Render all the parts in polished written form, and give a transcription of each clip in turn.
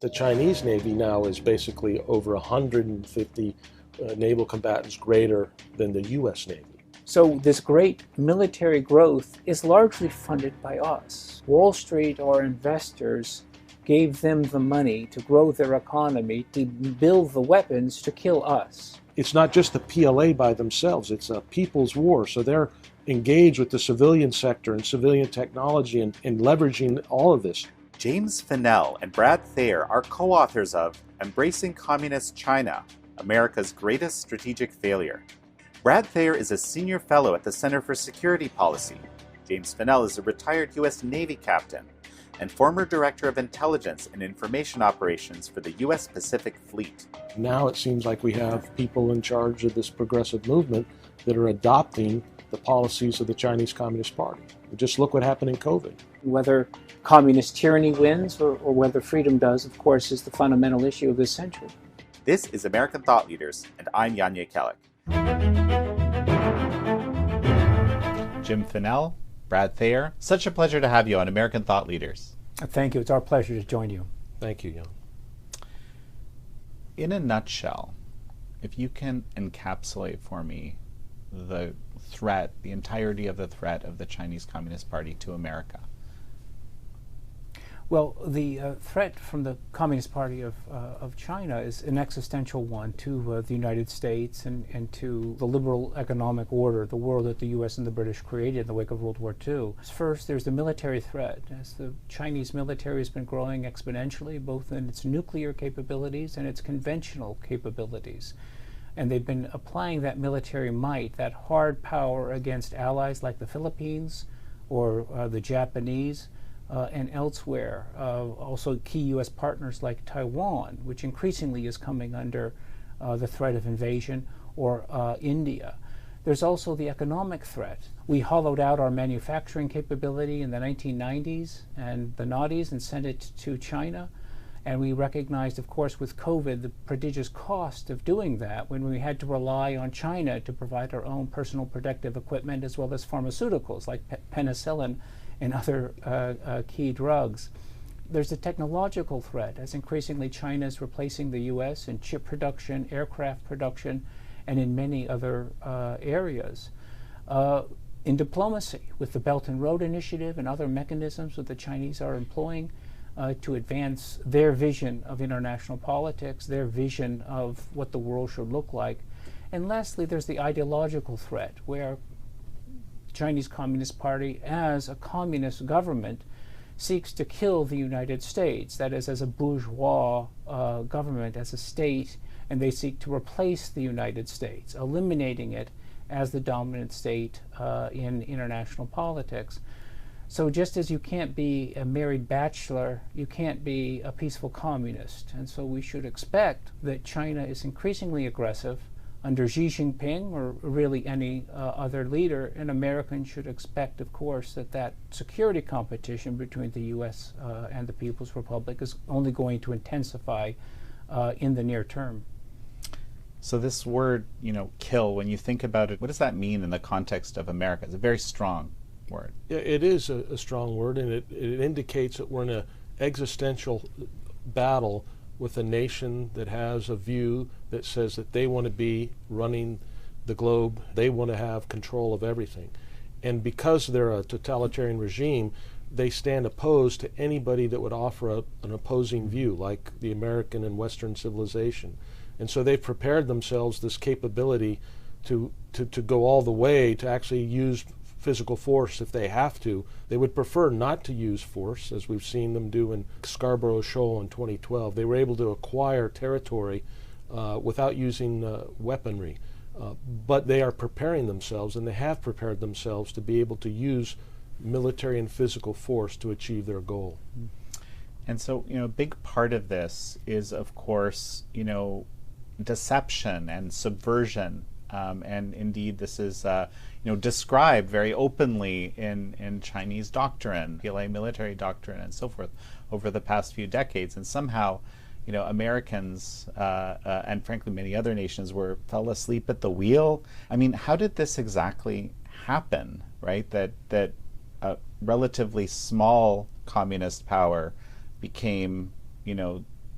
The Chinese Navy now is basically over 150 naval combatants greater than the U.S. Navy. So this great military growth is largely funded by us. Wall Street, our investors, gave them the money to grow their economy, to build the weapons to kill us. It's not just the PLA by themselves, it's a people's war. So they're engaged with the civilian sector and civilian technology and leveraging all of this. James Fanell and Brad Thayer are co-authors of Embracing Communist China, America's Greatest Strategic Failure. Brad Thayer is a senior fellow at the Center for Security Policy. James Fanell is a retired U.S. Navy captain and former director of intelligence and information operations for the U.S. Pacific Fleet. Now it seems like we have people in charge of this progressive movement that are adopting the policies of the Chinese Communist Party. Just look what happened in COVID. Whether communist tyranny wins or whether freedom does, of course, is the fundamental issue of this century. This is American Thought Leaders, and I'm Yanye Kellick. Jim Fanell, Brad Thayer, such a pleasure to have you on American Thought Leaders. Thank you. It's our pleasure to join you. Thank you, Jan. In a nutshell, if you can encapsulate for me the threat, the entirety of the threat of the Chinese Communist Party to America. Well, the threat from the Communist Party of China is an existential one to the United States and to the liberal economic order, the world that the U.S. and the British created in the wake of World War II. First, there's the military threat. As the Chinese military has been growing exponentially, both in its nuclear capabilities and its conventional capabilities. And they've been applying that military might, that hard power against allies like the Philippines or the Japanese, and elsewhere, also key U.S. partners like Taiwan, which increasingly is coming under the threat of invasion, or India. There's also the economic threat. We hollowed out our manufacturing capability in the 1990s and the noughties and sent it to China. And we recognized, of course, with COVID, the prodigious cost of doing that when we had to rely on China to provide our own personal protective equipment as well as pharmaceuticals like penicillin and other key drugs. There's a technological threat, as increasingly China is replacing the U.S. in chip production, aircraft production, and in many other areas. In diplomacy, with the Belt and Road Initiative and other mechanisms that the Chinese are employing to advance their vision of international politics, their vision of what the world should look like. And lastly, there's the ideological threat, where Chinese Communist Party, as a communist government, seeks to kill the United States, that is, as a bourgeois government, as a state, and they seek to replace the United States, eliminating it as the dominant state in international politics. So just as you can't be a married bachelor, you can't be a peaceful communist. And so we should expect that China is increasingly aggressive under Xi Jinping or really any other leader, and Americans should expect, of course, that security competition between the U.S. And the People's Republic is only going to intensify in the near term. So this word, kill, when you think about it, what does that mean in the context of America? It's a very strong word. It is a strong word, and it indicates that we're in an existential battle with a nation that has a view that says that they want to be running the globe, they want to have control of everything. And because they're a totalitarian regime, they stand opposed to anybody that would offer an opposing view, like the American and Western civilization. And so they've prepared themselves this capability to go all the way to actually use physical force if they have to. They would prefer not to use force, as we've seen them do in Scarborough Shoal in 2012. They were able to acquire territory without using weaponry. But they are preparing themselves, and they have prepared themselves to be able to use military and physical force to achieve their goal. And so, a big part of this is, of course, deception and subversion. And indeed, this is described very openly in Chinese doctrine, PLA military doctrine, and so forth over the past few decades. And somehow, Americans and frankly many other nations fell asleep at the wheel. I mean, how did this exactly happen? Right, that a relatively small communist power became,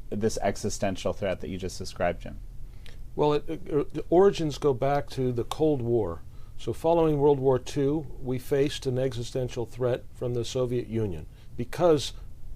this existential threat that you just described, Jim? Well, the origins go back to the Cold War. So following World War II, we faced an existential threat from the Soviet Union because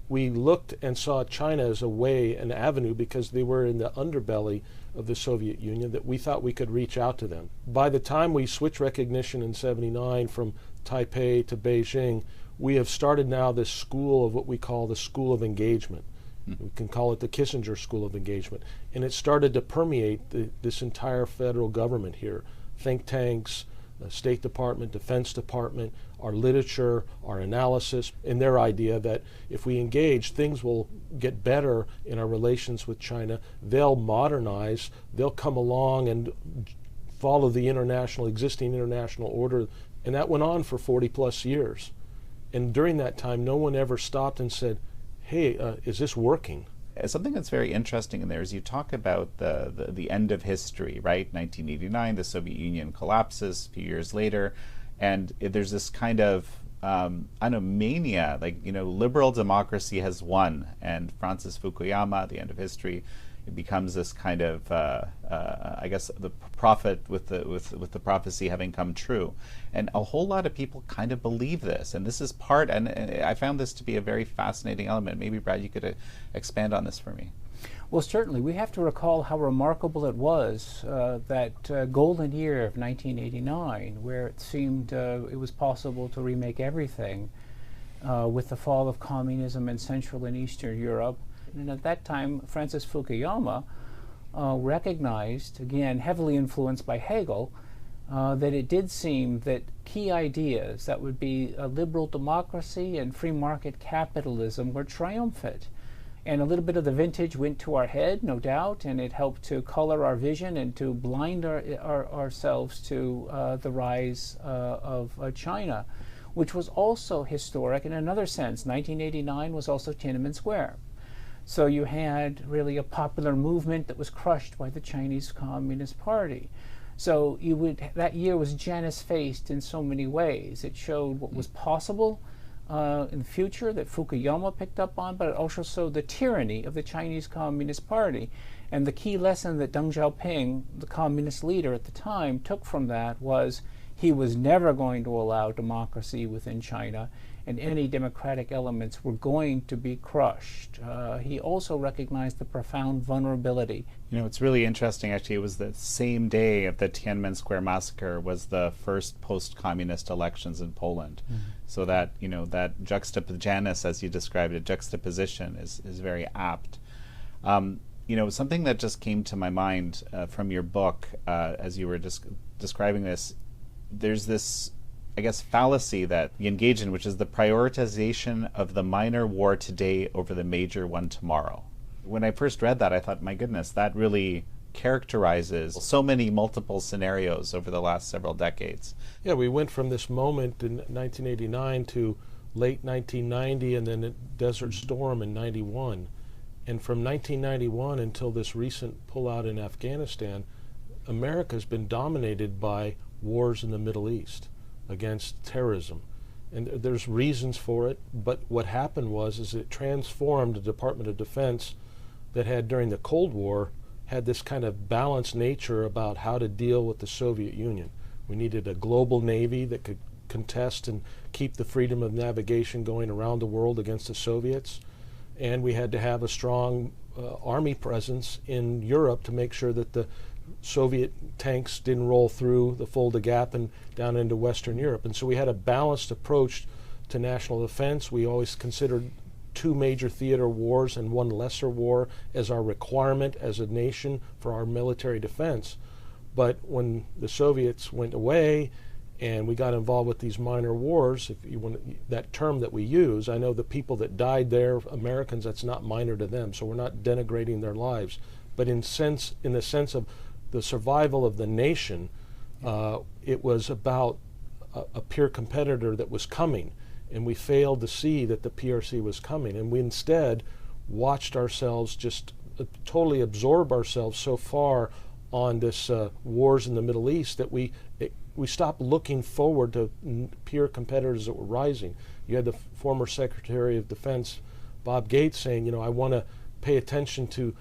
we looked and saw China as a way, an avenue, because they were in the underbelly of the Soviet Union, that we thought we could reach out to them. By the time we switched recognition in '79 from Taipei to Beijing, we have started now this school of what we call the School of Engagement. We can call it the Kissinger School of Engagement. And it started to permeate this entire federal government here. Think tanks, the State Department, Defense Department, our literature, our analysis, and their idea that if we engage, things will get better in our relations with China. They'll modernize, they'll come along and follow the existing international order. And that went on for 40 plus years. And during that time, no one ever stopped and said, hey, is this working? Something that's very interesting in there is you talk about the end of history, right? 1989, the Soviet Union collapses a few years later, and there's this kind of, I don't know, mania, like, liberal democracy has won, and Francis Fukuyama, the end of history, it becomes this kind of, I guess, the prophet with the prophecy having come true, and a whole lot of people kind of believe this, and this is part. And I found this to be a very fascinating element. Maybe Brad, you could expand on this for me. Well, certainly. We have to recall how remarkable it was that golden year of 1989, where it seemed it was possible to remake everything with the fall of communism in Central and Eastern Europe. And at that time, Francis Fukuyama recognized, again, heavily influenced by Hegel, that it did seem that key ideas that would be a liberal democracy and free market capitalism were triumphant. And a little bit of the vintage went to our head, no doubt, and it helped to color our vision and to blind ourselves to the rise of China, which was also historic in another sense. 1989 was also Tiananmen Square. So you had really a popular movement that was crushed by the Chinese Communist Party. So that year was Janus-faced in so many ways. It showed what was possible in the future that Fukuyama picked up on, but it also showed the tyranny of the Chinese Communist Party. And the key lesson that Deng Xiaoping, the communist leader at the time, took from that was he was never going to allow democracy within China, and any democratic elements were going to be crushed. He also recognized the profound vulnerability. It's really interesting, actually. It was the same day of the Tiananmen Square massacre was the first post-communist elections in Poland. Mm-hmm. So that, that Janus, as you described it, juxtaposition is very apt. Something that just came to my mind from your book as you were describing this, there's this, I guess, fallacy that you engage in, which is the prioritization of the minor war today over the major one tomorrow. When I first read that, I thought, my goodness, that really characterizes so many multiple scenarios over the last several decades. Yeah, we went from this moment in 1989 to late 1990 and then a Desert Storm in 91. And from 1991 until this recent pullout in Afghanistan, America's been dominated by wars in the Middle East against terrorism. And there's reasons for it, but what happened is it transformed the Department of Defense that had, during the Cold War, had this kind of balanced nature about how to deal with the Soviet Union. We needed a global navy that could contest and keep the freedom of navigation going around the world against the Soviets. And we had to have a strong army presence in Europe to make sure that the Soviet tanks didn't roll through the Fulda Gap and down into Western Europe. And so we had a balanced approach to national defense. We always considered 2 major theater wars and 1 lesser war as our requirement as a nation for our military defense. But when the Soviets went away and we got involved with these minor wars, if you want that term that we use, I know the people that died there, Americans, that's not minor to them, so we're not denigrating their lives. But in the sense of the survival of the nation, it was about a peer competitor that was coming, and we failed to see that the PRC was coming, and we instead watched ourselves just totally absorb ourselves so far on this wars in the Middle East that we stopped looking forward to peer competitors that were rising. You had the former Secretary of Defense, Bob Gates, saying, I want to pay attention to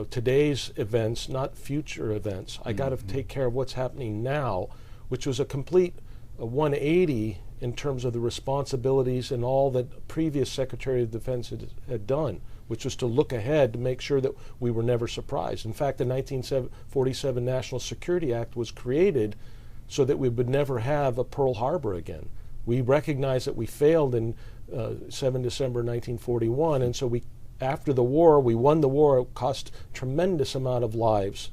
today's events, not future events. I got to take care of what's happening now, which was a complete 180 in terms of the responsibilities and all that previous Secretary of Defense had done, which was to look ahead to make sure that we were never surprised. In fact, the 1947 National Security Act was created so that we would never have a Pearl Harbor again. We recognized that we failed in 7 December 1941, and so after the war, we won the war. It cost tremendous amount of lives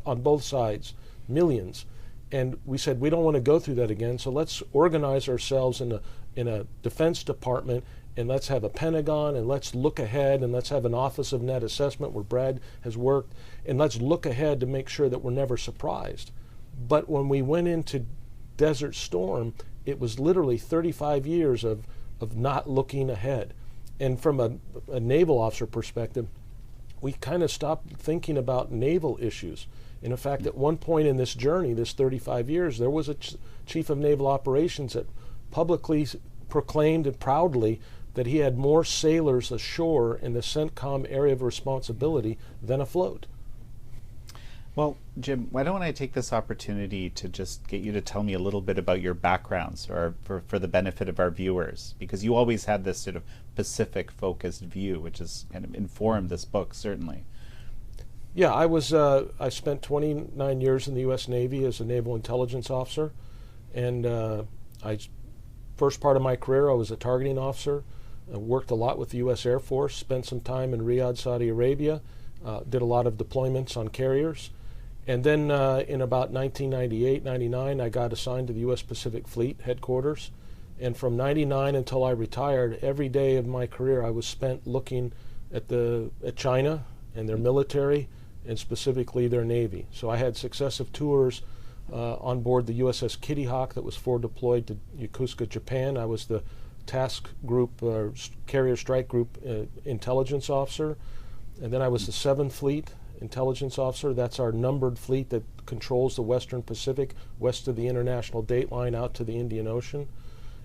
on both sides, millions. And we said, we don't want to go through that again, so let's organize ourselves in a Defense Department, and let's have a Pentagon, and let's look ahead, and let's have an Office of Net Assessment where Brad has worked, and let's look ahead to make sure that we're never surprised. But when we went into Desert Storm, it was literally 35 years of not looking ahead. And from a naval officer perspective, we kind of stopped thinking about naval issues. And in fact, at one point in this journey, this 35 years, there was a chief of naval operations that publicly proclaimed and proudly that he had more sailors ashore in the CENTCOM area of responsibility than afloat. Well, Jim, why don't I take this opportunity to just get you to tell me a little bit about your backgrounds, or for the benefit of our viewers, because you always had this sort of Pacific-focused view, which has kind of informed this book, certainly. Yeah, I spent 29 years in the U.S. Navy as a naval intelligence officer, and first part of my career I was a targeting officer. I worked a lot with the U.S. Air Force, spent some time in Riyadh, Saudi Arabia, did a lot of deployments on carriers. And then in about 1998, 99, I got assigned to the U.S. Pacific Fleet headquarters. And from 99 until I retired, every day of my career I was spent looking at China and their military, and specifically their Navy. So I had successive tours on board the USS Kitty Hawk that was forward deployed to Yokosuka, Japan. I was the task group, carrier strike group intelligence officer. And then I was the 7th Fleet intelligence officer. That's our numbered fleet that controls the Western Pacific, west of the international date line out to the Indian Ocean.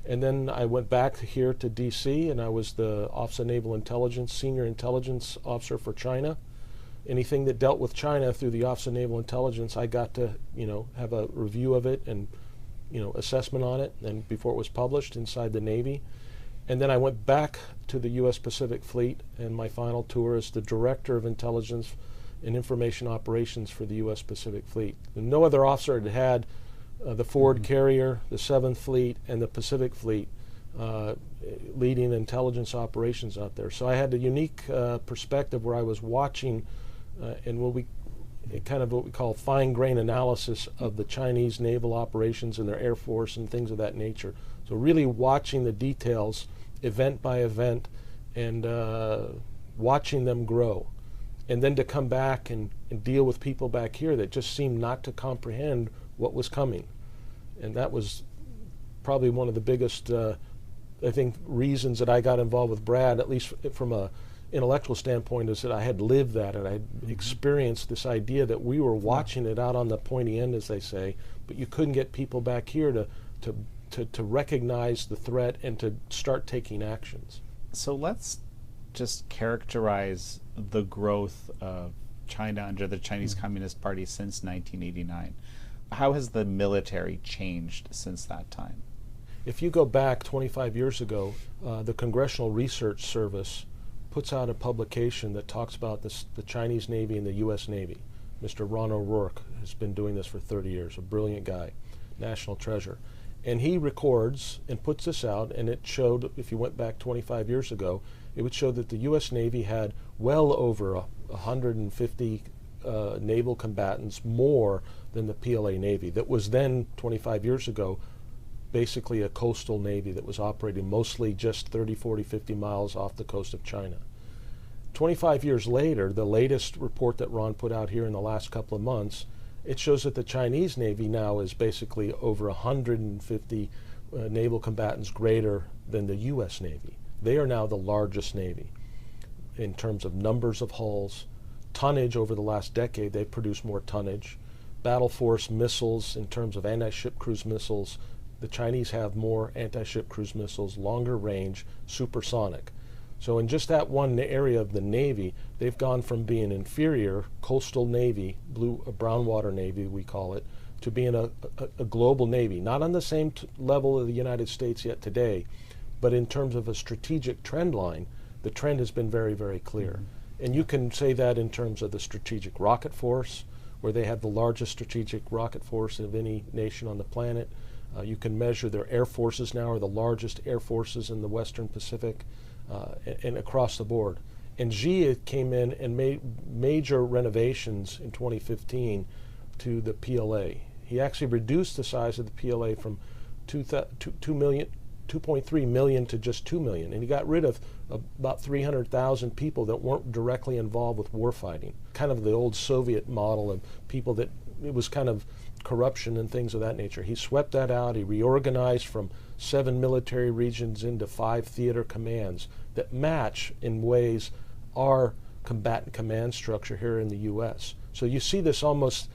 And then I went back here to DC, and I was the Office of Naval Intelligence, Senior Intelligence Officer for China. Anything that dealt with China through the Office of Naval Intelligence, I got to, have a review of it and, assessment on it, and before it was published inside the Navy. And then I went back to the U.S. Pacific Fleet, and my final tour as the Director of Intelligence and Information Operations for the U.S. Pacific Fleet. And no other officer had the forward carrier, the 7th Fleet, and the Pacific Fleet leading intelligence operations out there. So I had a unique perspective where I was watching and what we call fine grain analysis of the Chinese naval operations and their Air Force and things of that nature. So really watching the details event by event and watching them grow. And then to come back and deal with people back here that just seemed not to comprehend what was coming. And that was probably one of the biggest, reasons that I got involved with Brad, at least from a intellectual standpoint, is that I had lived that and I had experienced this idea that we were watching it out on the pointy end, as they say, but you couldn't get people back here to recognize the threat and to start taking actions. So let's just characterize the growth of China under the Chinese Communist Party since 1989. How has the military changed since that time? If you go back 25 years ago, the Congressional Research Service puts out a publication that talks about the Chinese Navy and the U.S. Navy. Mr. Ron O'Rourke has been doing this for 30 years, a brilliant guy, national treasure. And he records and puts this out, and it showed, if you went back 25 years ago, it would show that the U.S. Navy had well over 150 naval combatants more than the PLA Navy that was then, 25 years ago, basically a coastal Navy that was operating mostly just 30, 40, 50 miles off the coast of China. 25 years later, the latest report that Ron put out here in the last couple of months, it shows that the Chinese Navy now is basically over 150 naval combatants greater than the U.S. Navy. They are now the largest Navy in terms of numbers of hulls, tonnage. Over the last decade, they've produced more tonnage. Battle force missiles, in terms of anti-ship cruise missiles, the Chinese have more anti-ship cruise missiles, longer range, supersonic. So in just that one area of the Navy, they've gone from being inferior coastal Navy, brown water Navy we call it, to being a global Navy, not on the same level of the United States yet today, but in terms of a strategic trend line, the trend has been very, very clear. Mm-hmm. And you can say that in terms of the strategic rocket force, where they have the largest strategic rocket force of any nation on the planet. You can measure their air forces now are the largest air forces in the Western Pacific and across the board. And Xi came in and made major renovations in 2015 to the PLA. He actually reduced the size of the PLA from 2.3 million to just 2 million. And he got rid of about 300,000 people that weren't directly involved with warfighting. Kind of the old Soviet model of people that it was kind of corruption and things of that nature. He swept that out. He reorganized from 7 military regions into 5 theater commands that match in ways our combatant command structure here in the U.S. So you see this almost,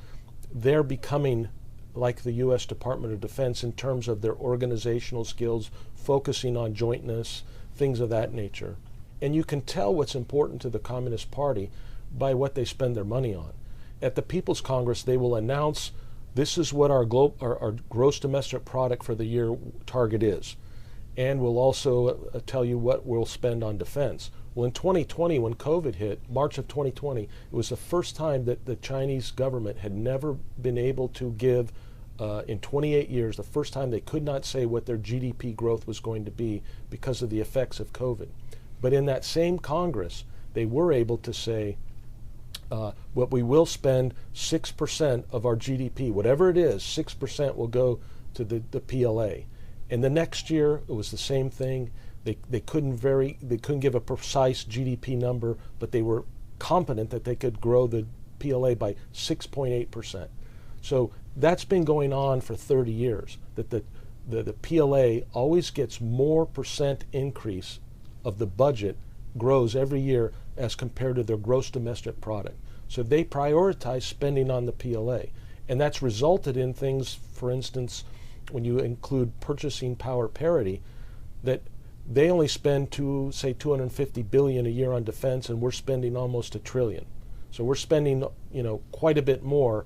they're becoming like the U.S. Department of Defense in terms of their organizational skills, focusing on jointness, things of that nature. And you can tell what's important to the Communist Party by what they spend their money on. At the People's Congress, they will announce this is what our gross domestic product for the year target is. And we'll also tell you what we'll spend on defense. Well, in 2020, when COVID hit, March of 2020, it was the first time that the Chinese government had never been able to give, in 28 years, the first time they could not say what their GDP growth was going to be because of the effects of COVID. But in that same Congress, they were able to say, what we will spend 6% of our GDP, whatever it is, 6% will go to the PLA. And the next year, it was the same thing. They couldn't give a precise GDP number, but they were confident that they could grow the PLA by 6.8%. So that's been going on for 30 years, that the PLA always gets more percent increase of the budget, grows every year as compared to their gross domestic product. So they prioritize spending on the PLA. And that's resulted in things, for instance, when you include purchasing power parity, that they only spend say 250 billion a year on defense, and we're spending almost $1 trillion. So we're spending, quite a bit more,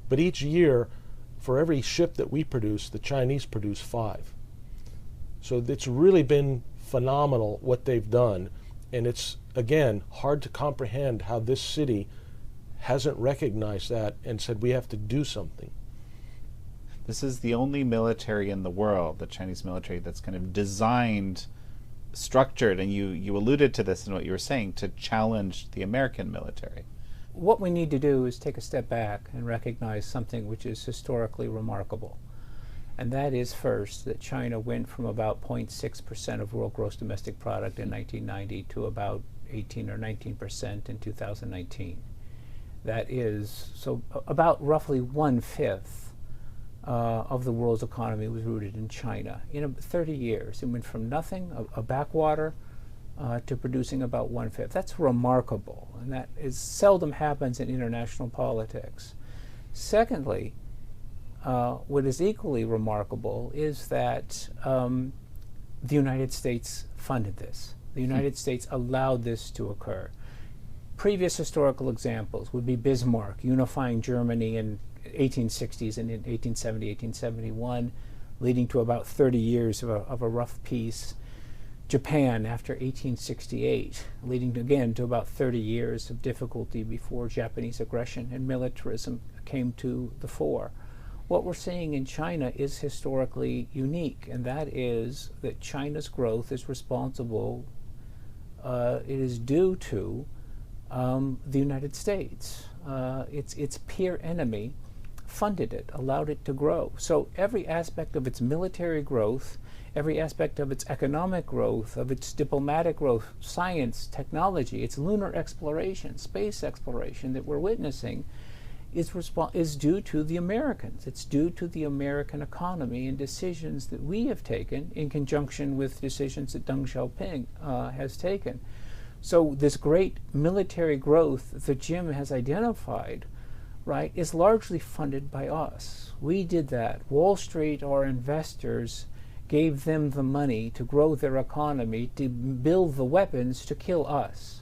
but each year, for every ship that we produce, the Chinese produce 5. So it's really been phenomenal what they've done, and it's, again, hard to comprehend how this city hasn't recognized that and said we have to do something. This is the only military in the world, the Chinese military, that's kind of designed, structured, and you alluded to this in what you were saying, to challenge the American military. What we need to do is take a step back and recognize something which is historically remarkable. And that is, first, that China went from about 0.6% of world gross domestic product in 1990 to about 18 or 19% in 2019. That is, so about roughly 1/5 of the world's economy was rooted in China. In 30 years, it went from nothing, a backwater, to producing about 1/5. That's remarkable, and that seldom happens in international politics. Secondly, what is equally remarkable is that the United States funded this. The United States allowed this to occur. Previous historical examples would be Bismarck unifying Germany in 1860s and in 1870, 1871, leading to about 30 years of a rough peace. Japan after 1868, leading again to about 30 years of difficulty before Japanese aggression and militarism came to the fore. What we're seeing in China is historically unique, and that is that China's growth is responsible, it is due to the United States. Its peer enemy funded it, allowed it to grow. So every aspect of its military growth, every aspect of its economic growth, of its diplomatic growth, science, technology, its lunar exploration, space exploration that we're witnessing is due to the Americans. It's due to the American economy and decisions that we have taken in conjunction with decisions that Deng Xiaoping has taken. So this great military growth that Jim has identified, right, is largely funded by us. We did that. Wall Street, our investors, gave them the money to grow their economy, to build the weapons to kill us.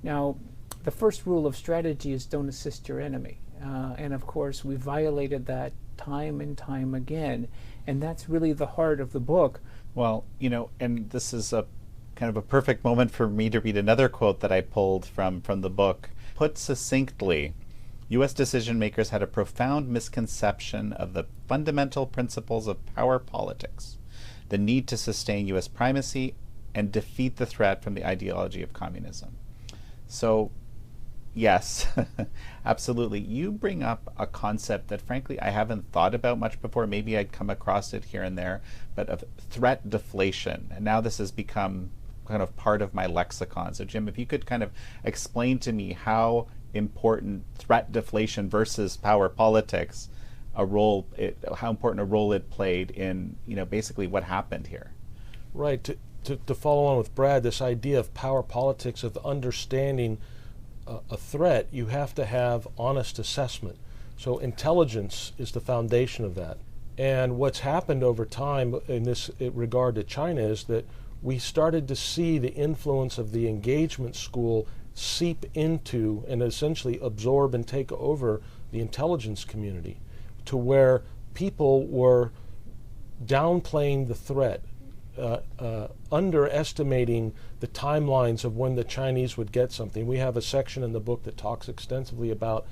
Now, the first rule of strategy is don't assist your enemy. And of course, we violated that time and time again. And that's really the heart of the book. Well, and this is a kind of a perfect moment for me to read another quote that I pulled from the book. Put succinctly, U.S. decision makers had a profound misconception of the fundamental principles of power politics, the need to sustain U.S. primacy and defeat the threat from the ideology of communism. So, yes, absolutely. You bring up a concept that, frankly, I haven't thought about much before. Maybe I'd come across it here and there, but of threat deflation. And now this has become kind of part of my lexicon. So, Jim, if you could kind of explain to me how important threat deflation versus power politics, how important a role it played in, basically what happened here. Right. To follow on with Brad, this idea of power politics, of understanding a threat, you have to have honest assessment. So intelligence is the foundation of that. And what's happened over time in this regard to China is that we started to see the influence of the engagement school seep into and essentially absorb and take over the intelligence community, to where people were downplaying the threat, underestimating the timelines of when the Chinese would get something. We have a section in the book that talks extensively about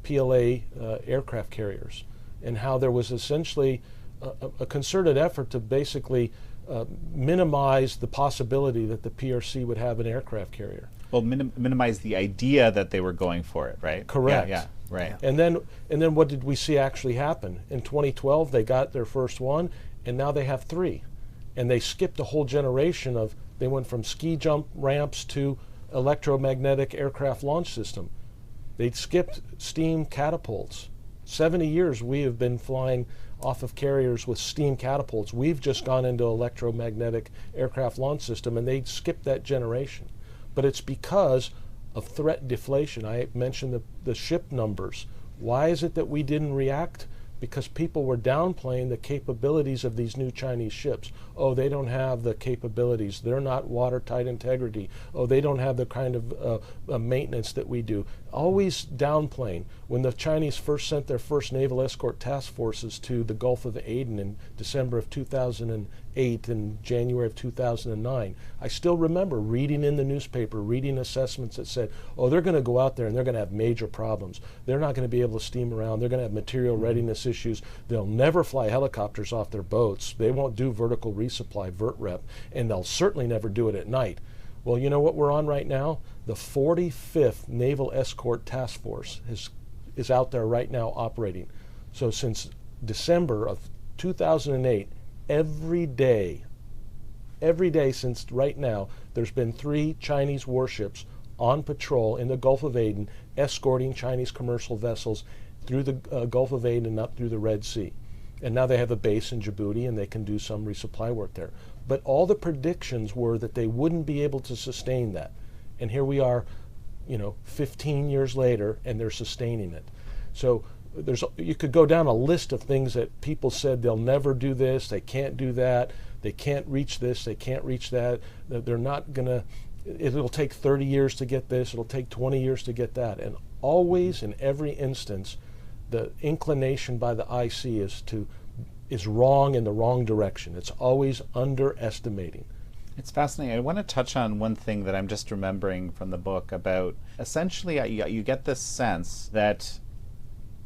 PLA aircraft carriers and how there was essentially a concerted effort to basically minimize the possibility that the PRC would have an aircraft carrier. Well, minimize the idea that they were going for it, right? Correct. Yeah, right. And then what did we see actually happen? In 2012, they got their first one, and now they have 3. And they skipped a whole generation of, they went from ski jump ramps to electromagnetic aircraft launch system. They skipped steam catapults. 70 years we have been flying off of carriers with steam catapults. We've just gone into electromagnetic aircraft launch system, and they skipped that generation. But it's because of threat deflation. I mentioned the ship numbers. Why is it that we didn't react? Because people were downplaying the capabilities of these new Chinese ships. Oh, they don't have the capabilities. They're not watertight integrity. Oh, they don't have the kind of maintenance that we do. Always downplaying. When the Chinese first sent their first naval escort task forces to the Gulf of Aden in December of 2008 and January of 2009, I still remember reading in the newspaper, reading assessments that said, oh, they're going to go out there and they're going to have major problems. They're not going to be able to steam around. They're going to have material readiness issues. They'll never fly helicopters off their boats. They won't do vertical resupply, VERT-REP, and they'll certainly never do it at night. Well, you know what we're on right now? The 45th Naval Escort Task Force is out there right now operating. So since December of 2008, every day since right now, there's been 3 Chinese warships on patrol in the Gulf of Aden escorting Chinese commercial vessels through the Gulf of Aden and up through the Red Sea. And now they have a base in Djibouti and they can do some resupply work there. But all the predictions were that they wouldn't be able to sustain that. And here we are, 15 years later, and they're sustaining it. So you could go down a list of things that people said they'll never do this, they can't do that, they can't reach this, they can't reach that, they're not gonna, it'll take 30 years to get this, it'll take 20 years to get that. And always, in every instance, the inclination by the IC is wrong in the wrong direction. It's always underestimating. It's fascinating. I want to touch on one thing that I'm just remembering from the book about, essentially, you get this sense that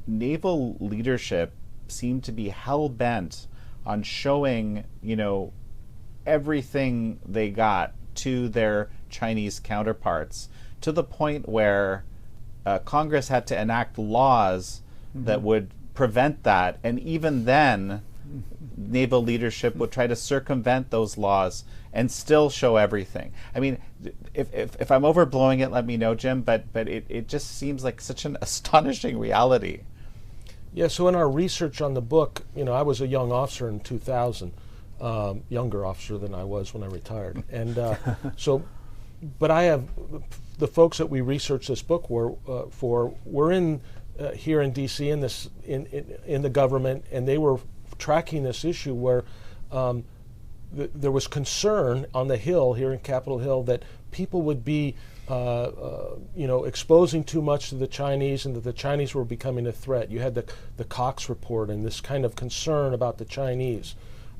naval leadership seemed to be hell-bent on showing, everything they got to their Chinese counterparts, to the point where Congress had to enact laws that would prevent that. And even then, naval leadership would try to circumvent those laws and still show everything. I mean, if I'm overblowing it, let me know, Jim, but it just seems like such an astonishing reality. Yeah, so in our research on the book, I was a young officer in 2000, younger officer than I was when I retired. And but I have, the folks that we researched this book were in here in DC in the government, and they were tracking this issue where there was concern on the Hill here in Capitol Hill that people would be exposing too much to the Chinese, and that the Chinese were becoming a threat. You had the Cox report and this kind of concern about the Chinese.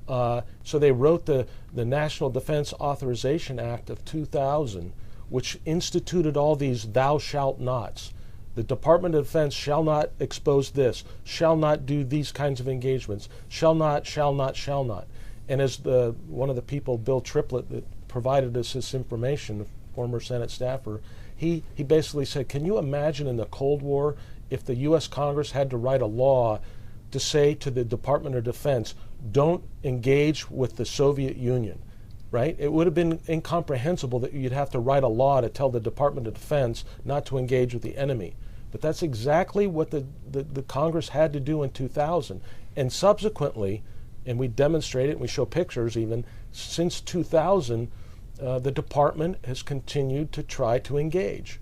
So they wrote the National Defense Authorization Act of 2000, which instituted all these thou shalt nots. The Department of Defense shall not expose this, shall not do these kinds of engagements, shall not, shall not, shall not. And as one of the people, Bill Triplett, that provided us this information, the former Senate staffer, he basically said, can you imagine in the Cold War if the U.S. Congress had to write a law to say to the Department of Defense, don't engage with the Soviet Union, right? It would have been incomprehensible that you'd have to write a law to tell the Department of Defense not to engage with the enemy. But that's exactly what the Congress had to do in 2000. And subsequently, and we demonstrate it, and we show pictures even, since 2000, the department has continued to try to engage.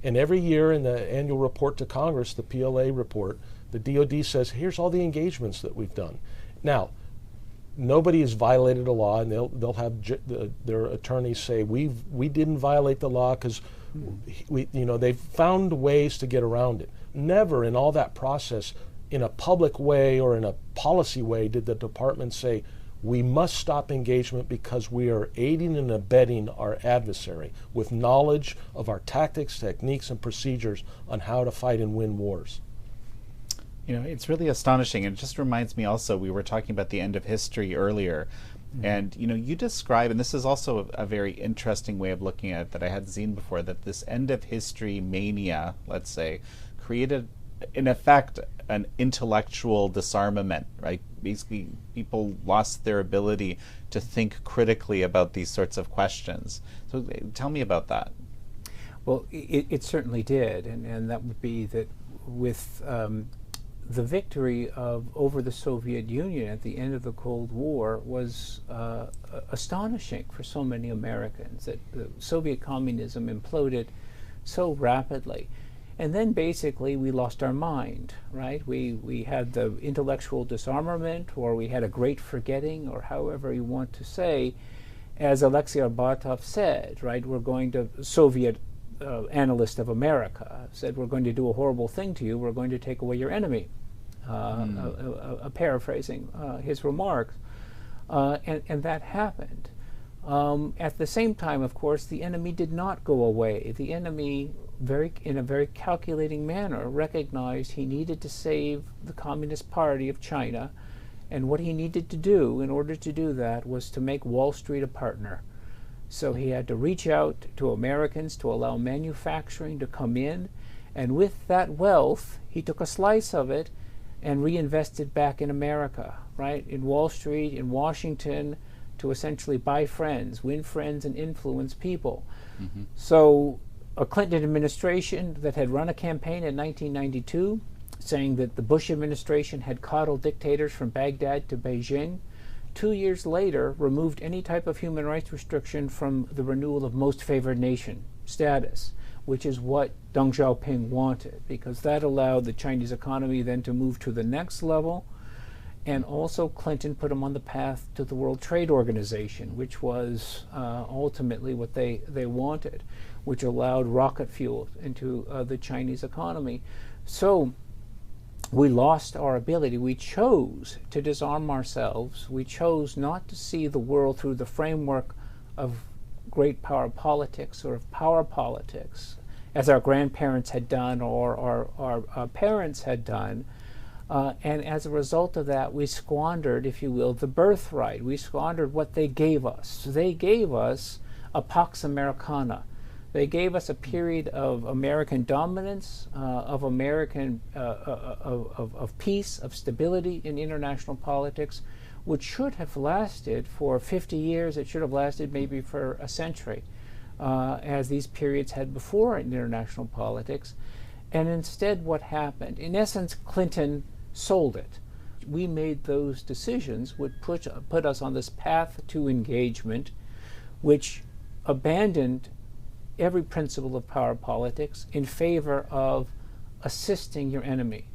And every year in the annual report to Congress, the PLA report, the DoD says, here's all the engagements that we've done. Now, nobody has violated a law, and they'll have their attorneys say, we didn't violate the law because they've found ways to get around it. Never in all that process, in a public way or in a policy way, did the department say, we must stop engagement because we are aiding and abetting our adversary with knowledge of our tactics, techniques, and procedures on how to fight and win wars. You know, it's really astonishing. And it just reminds me also, we were talking about the end of history earlier. Mm-hmm. And, you describe, and this is also a very interesting way of looking at it that I hadn't seen before, that this end of history mania, let's say, created, in effect, an intellectual disarmament, right? Basically, people lost their ability to think critically about these sorts of questions. So tell me about that. Well, it certainly did, and that would be that with the victory over the Soviet Union at the end of the Cold War was astonishing for so many Americans, that the Soviet communism imploded so rapidly. And then basically we lost our mind, right? We had the intellectual disarmament, or we had a great forgetting, or however you want to say. As Alexei Arbatov said, right, Soviet analyst of America said, we're going to do a horrible thing to you, we're going to take away your enemy. Paraphrasing his remarks. And that happened. At the same time, of course, the enemy did not go away. The enemy, in a very calculating manner, recognized he needed to save the Communist Party of China, and what he needed to do in order to do that was to make Wall Street a partner. So he had to reach out to Americans to allow manufacturing to come in, and with that wealth, he took a slice of it and reinvested back in America, right? In Wall Street, in Washington, to essentially buy friends, win friends, and influence people. Mm-hmm. So a Clinton administration that had run a campaign in 1992 saying that the Bush administration had coddled dictators from Baghdad to Beijing, 2 years later removed any type of human rights restriction from the renewal of most favored nation status, which is what Deng Xiaoping wanted, because that allowed the Chinese economy then to move to the next level. And also Clinton put him on the path to the World Trade Organization, which was ultimately what they wanted, which allowed rocket fuel into the Chinese economy. So we lost our ability. We chose to disarm ourselves. We chose not to see the world through the framework of great power politics or of power politics, as our grandparents had done or our parents had done. And as a result of that, we squandered, if you will, the birthright. We squandered what they gave us. They gave us a Pax Americana. They gave us a period of American dominance, of peace, of stability in international politics, which should have lasted for 50 years. It should have lasted maybe for a century, as these periods had before in international politics. And instead, what happened? In essence, Clinton sold it. We made those decisions which put us on this path to engagement, which abandoned every principle of power politics in favor of assisting your enemy.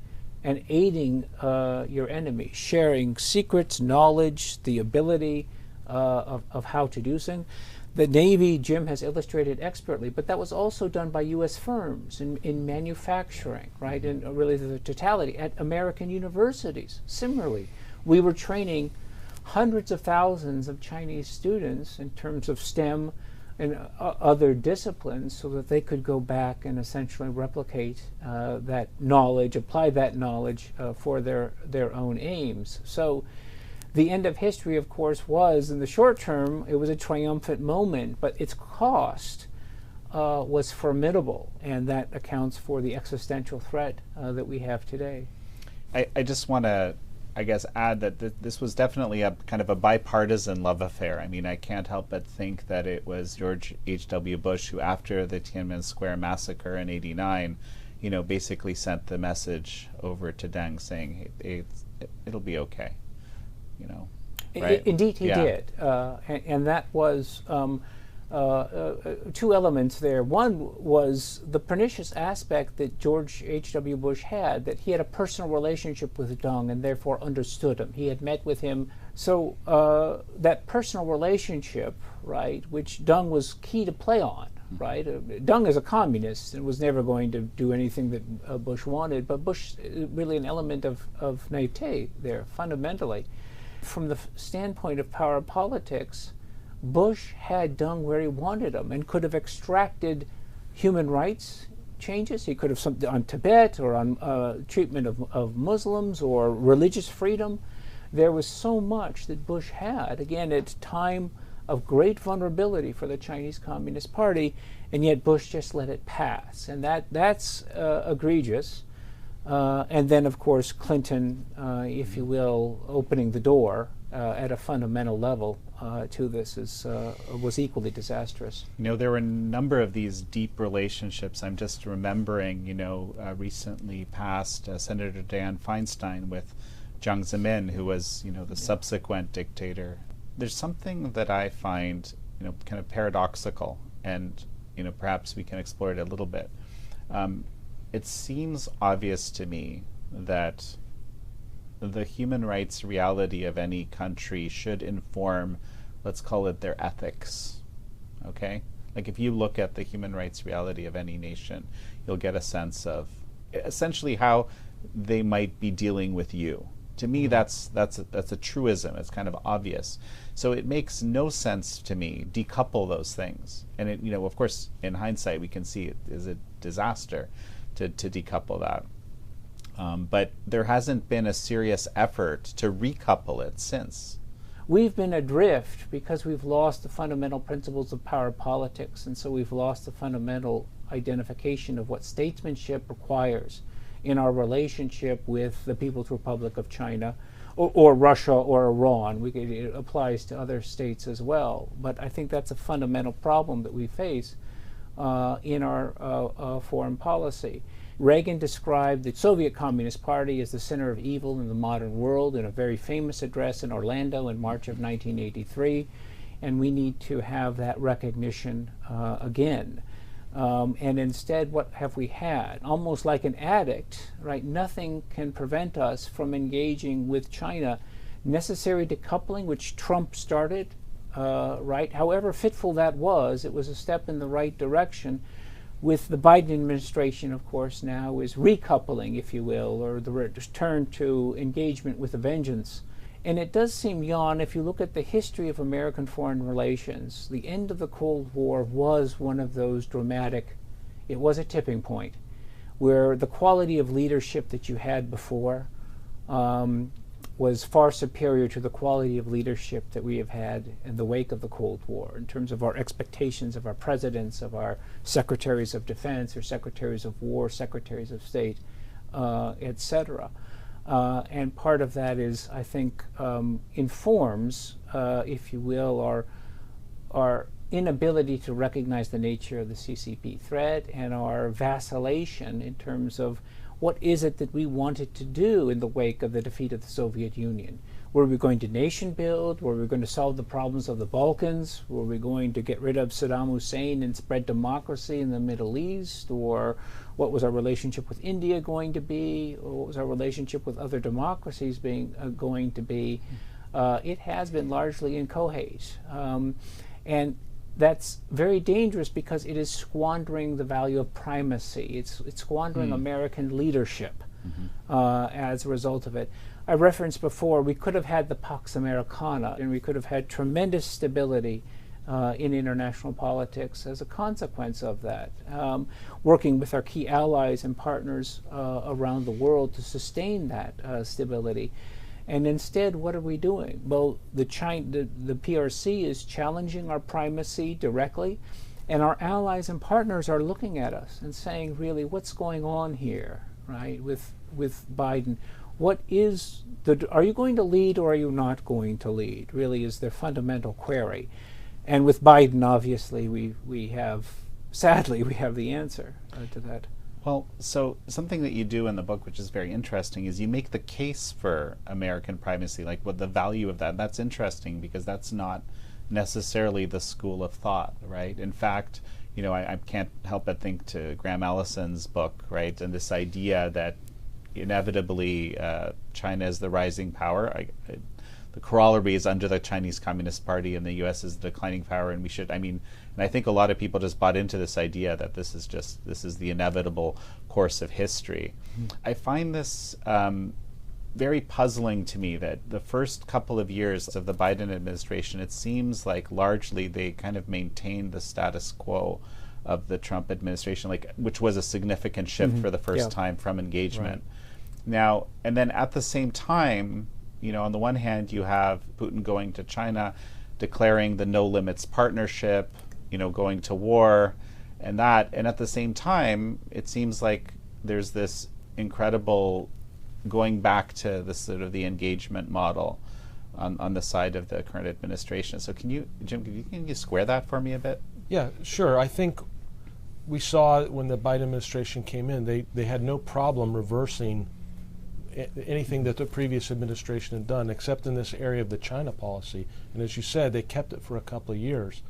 and aiding your enemy, sharing secrets, knowledge, the ability of how to do things. The Navy, Jim has illustrated expertly, but that was also done by U.S. firms in manufacturing, right, and really the totality. At American universities, similarly, we were training hundreds of thousands of Chinese students in terms of STEM and other disciplines so that they could go back and essentially replicate that knowledge, apply that knowledge for their own aims. So the end of history, of course, was, in the short term, it was a triumphant moment, but its cost was formidable, and that accounts for the existential threat that we have today. I just want to, I guess, add that this was definitely a kind of a bipartisan love affair. I mean, I can't help but think that it was George H.W. Bush who, after the Tiananmen Square massacre in '89, basically sent the message over to Deng saying, hey, it'll be okay. Right? Indeed, he did, and that was two elements there. One was the pernicious aspect that George H.W. Bush had, that he had a personal relationship with Deng and therefore understood him. He had met with him. So that personal relationship, right, which Deng was key to play on, right? Deng is a communist and was never going to do anything that Bush wanted, but Bush really an element of naivete there, fundamentally. From the standpoint of power politics, Bush had Deng where he wanted him and could have extracted human rights changes. He could have something on Tibet or on treatment of Muslims or religious freedom. There was so much that Bush had, again, at a time of great vulnerability for the Chinese Communist Party, and yet Bush just let it pass. And that's egregious. And then, of course, Clinton, if you will, opening the door at a fundamental level to this was equally disastrous. There were a number of these deep relationships. I'm just remembering, recently passed Senator Dianne Feinstein with Jiang Zemin, who was, the subsequent dictator. There's something that I find, kind of paradoxical, and, perhaps we can explore it a little bit. It seems obvious to me that the human rights reality of any country should inform, let's call it, their ethics, okay? Like if you look at the human rights reality of any nation, you'll get a sense of essentially how they might be dealing with you. To me, that's a truism. It's kind of obvious. So it makes no sense to me decouple those things. And it, of course, in hindsight, we can see it is a disaster to decouple that. But there hasn't been a serious effort to recouple it since. We've been adrift because we've lost the fundamental principles of power politics, and so we've lost the fundamental identification of what statesmanship requires in our relationship with the People's Republic of China, or Russia or Iran. It applies to other states as well. But I think that's a fundamental problem that we face in our foreign policy. Reagan described the Soviet Communist Party as the center of evil in the modern world in a very famous address in Orlando in March of 1983, and we need to have that recognition again. And instead, what have we had? Almost like an addict, right? Nothing can prevent us from engaging with China. Necessary decoupling, which Trump started, right? However fitful that was, it was a step in the right direction. With the Biden administration, of course, now is recoupling, if you will, or the return to engagement with a vengeance. And it does seem, Jan, if you look at the history of American foreign relations, the end of the Cold War was one of those dramatic, it was a tipping point, where the quality of leadership that you had before was far superior to the quality of leadership that we have had in the wake of the Cold War, in terms of our expectations of our presidents, of our secretaries of defense, or secretaries of war, secretaries of state, etc. And part of that is, I think, informs, if you will, our inability to recognize the nature of the CCP threat and our vacillation in terms of what is it that we wanted to do in the wake of the defeat of the Soviet Union. Were we going to nation build? Were we going to solve the problems of the Balkans? Were we going to get rid of Saddam Hussein and spread democracy in the Middle East? Or what was our relationship with India going to be, or what was our relationship with other democracies going to be, it has been largely inchoate. And that's very dangerous because it is squandering the value of primacy. It's squandering American leadership as a result of it. I referenced before, we could have had the Pax Americana, and we could have had tremendous stability in international politics as a consequence of that, working with our key allies and partners around the world to sustain that stability. And instead, what are we doing? Well, the PRC is challenging our primacy directly, and our allies and partners are looking at us and saying, really, what's going on here, right, with Biden? What is are you going to lead or are you not going to lead, really is their fundamental query. And with Biden, obviously, sadly, we have the answer to that. Well, so something that you do in the book, which is very interesting, is you make the case for American primacy, like what the value of that. That's interesting because that's not necessarily the school of thought, right? In fact, you know, I can't help but think to Graham Allison's book, right, and this idea that inevitably China is the rising power. The corollary is under the Chinese Communist Party and the U.S. is the declining power, and we should, and I think a lot of people just bought into this idea that this is the inevitable course of history. I find this very puzzling to me that the first couple of years of the Biden administration, it seems like largely they kind of maintained the status quo of the Trump administration, which was a significant shift for the first time from engagement. Right. Now, and then at the same time, you know, on the one hand, you have Putin going to China, declaring the no limits partnership, you know, going to war, and at the same time, it seems like there's this incredible going back to the sort of the engagement model on the side of the current administration. So can you, Jim, can you square that for me a bit? Yeah, sure. I think we saw when the Biden administration came in, they had no problem reversing anything that the previous administration had done, except in this area of the China policy. And as you said, they kept it for a couple of years.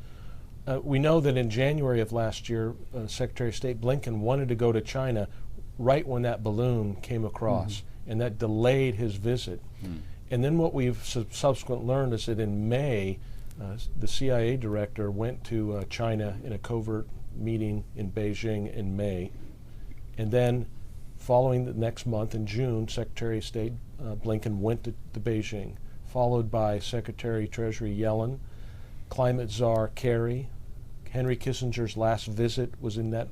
We know that in January of last year, Secretary of State Blinken wanted to go to China right when that balloon came across, and that delayed his visit. And then what we've subsequently learned is that in May, the CIA director went to China in a covert meeting in Beijing in May, and then following the next month in June, Secretary of State Blinken went to Beijing, followed by Secretary Treasury Yellen, Climate Czar Kerry. Henry Kissinger's last visit was in that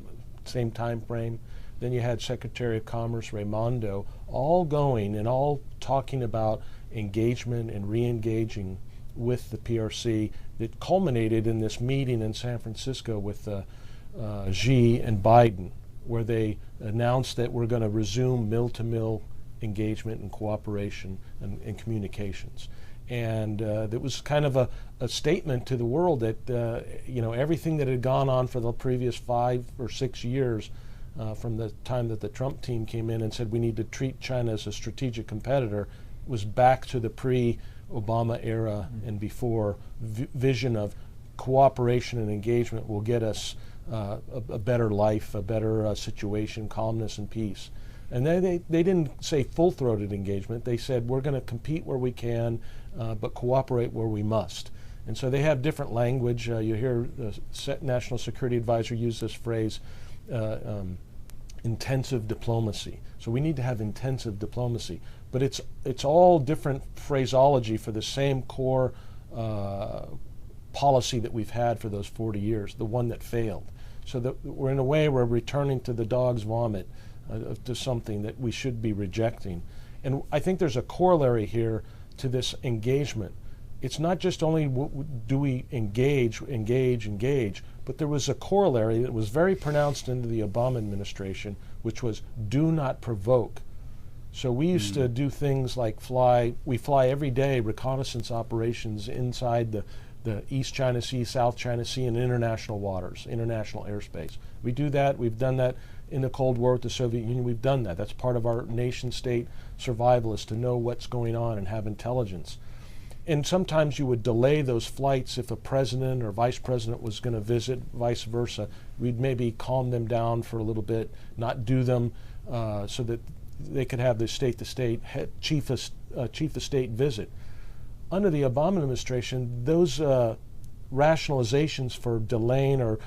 same time frame. Then you had Secretary of Commerce Raimondo, all going and all talking about engagement and re-engaging with the PRC that culminated in this meeting in San Francisco with Xi and Biden, where they announced that we're going to resume mill-to-mill engagement and cooperation and communications. And it was kind of a statement to the world that you know, everything that had gone on for the previous 5 or 6 years from the time that the Trump team came in and said we need to treat China as a strategic competitor was back to the pre-Obama era and before vision of cooperation and engagement will get us a better life, a better situation, calmness and peace. And they didn't say full-throated engagement. They said we're going to compete where we can, but cooperate where we must. And so they have different language. You hear the National Security Advisor use this phrase, intensive diplomacy. So we need to have intensive diplomacy. But it's all different phraseology for the same core policy that we've had for those 40 years, the one that failed. So that we're in a way we're returning to the dog's vomit, to something that we should be rejecting. And I think there's a corollary here to this engagement. It's not just only do we engage, but there was a corollary that was very pronounced into the Obama administration, which was do not provoke. So we used to do things like we fly every day reconnaissance operations inside the East China Sea, South China Sea, and international waters, international airspace. We do that. We've done that in the Cold War with the Soviet Union. We've done that. That's part of our nation state survival, is to know what's going on and have intelligence. and sometimes you would delay those flights if a president or vice president was going to visit, vice versa. We'd maybe calm them down for a little bit, not do them so that they could have the state-to-state chief of state visit. Under the Obama administration, those rationalizations for delaying or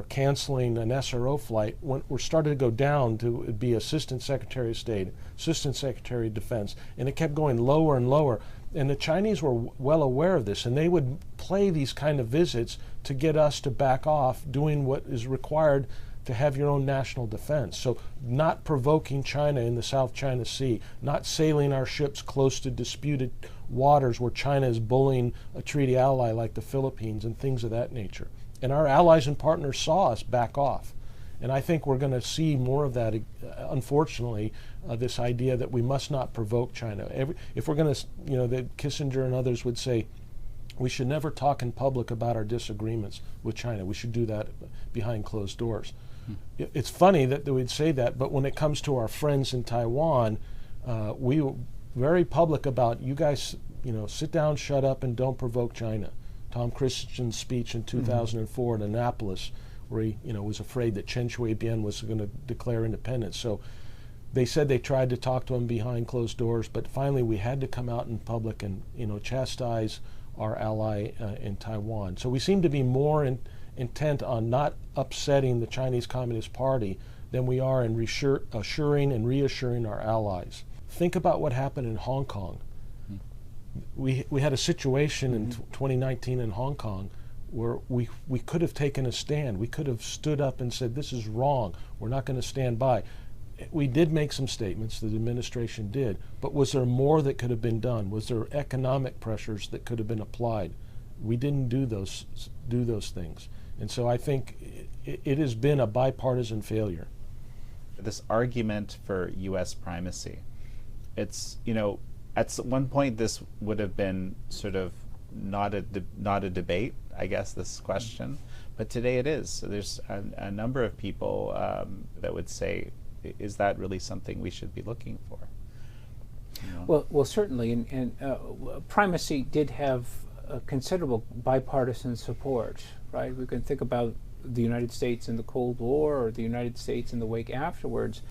canceling an SRO flight were started to go down to be Assistant Secretary of State, Assistant Secretary of Defense, and it kept going lower and lower. And the Chinese were well aware of this, and they would play these kind of visits to get us to back off doing what is required to have your own national defense. So not provoking China in the South China Sea, not sailing our ships close to disputed waters where China is bullying a treaty ally like the Philippines and things of that nature. And our allies and partners saw us back off. And I think we're going to see more of that, unfortunately, this idea that we must not provoke China. If we're going to, that Kissinger and others would say, we should never talk in public about our disagreements with China. We should do that behind closed doors. It's funny that they would say that, but when it comes to our friends in Taiwan, we were very public about, you guys, sit down, shut up, and don't provoke China. Tom Christensen's speech in 2004 in Annapolis, where he, was afraid that Chen Shui-bian was going to declare independence. So they said they tried to talk to him behind closed doors, but finally we had to come out in public and, chastise our ally in Taiwan. So we seem to be more intent on not upsetting the Chinese Communist Party than we are in assuring and reassuring our allies. Think about what happened in Hong Kong. We had a situation in 2019 in Hong Kong where we could have taken a stand. We could have stood up and said, this is wrong. We're not going to stand by. We did make some statements, the administration did, but was there more that could have been done? Was there economic pressures that could have been applied? We didn't do those things. And so I think it has been a bipartisan failure. This argument for U.S. primacy, it's, at one point this would have been sort of not a debate, I guess, this question, but today it is. So there's a number of people that would say, is that really something we should be looking for? Well, certainly, and primacy did have considerable bipartisan support, right? We can think about the United States in the Cold War or the United States in the wake afterwards.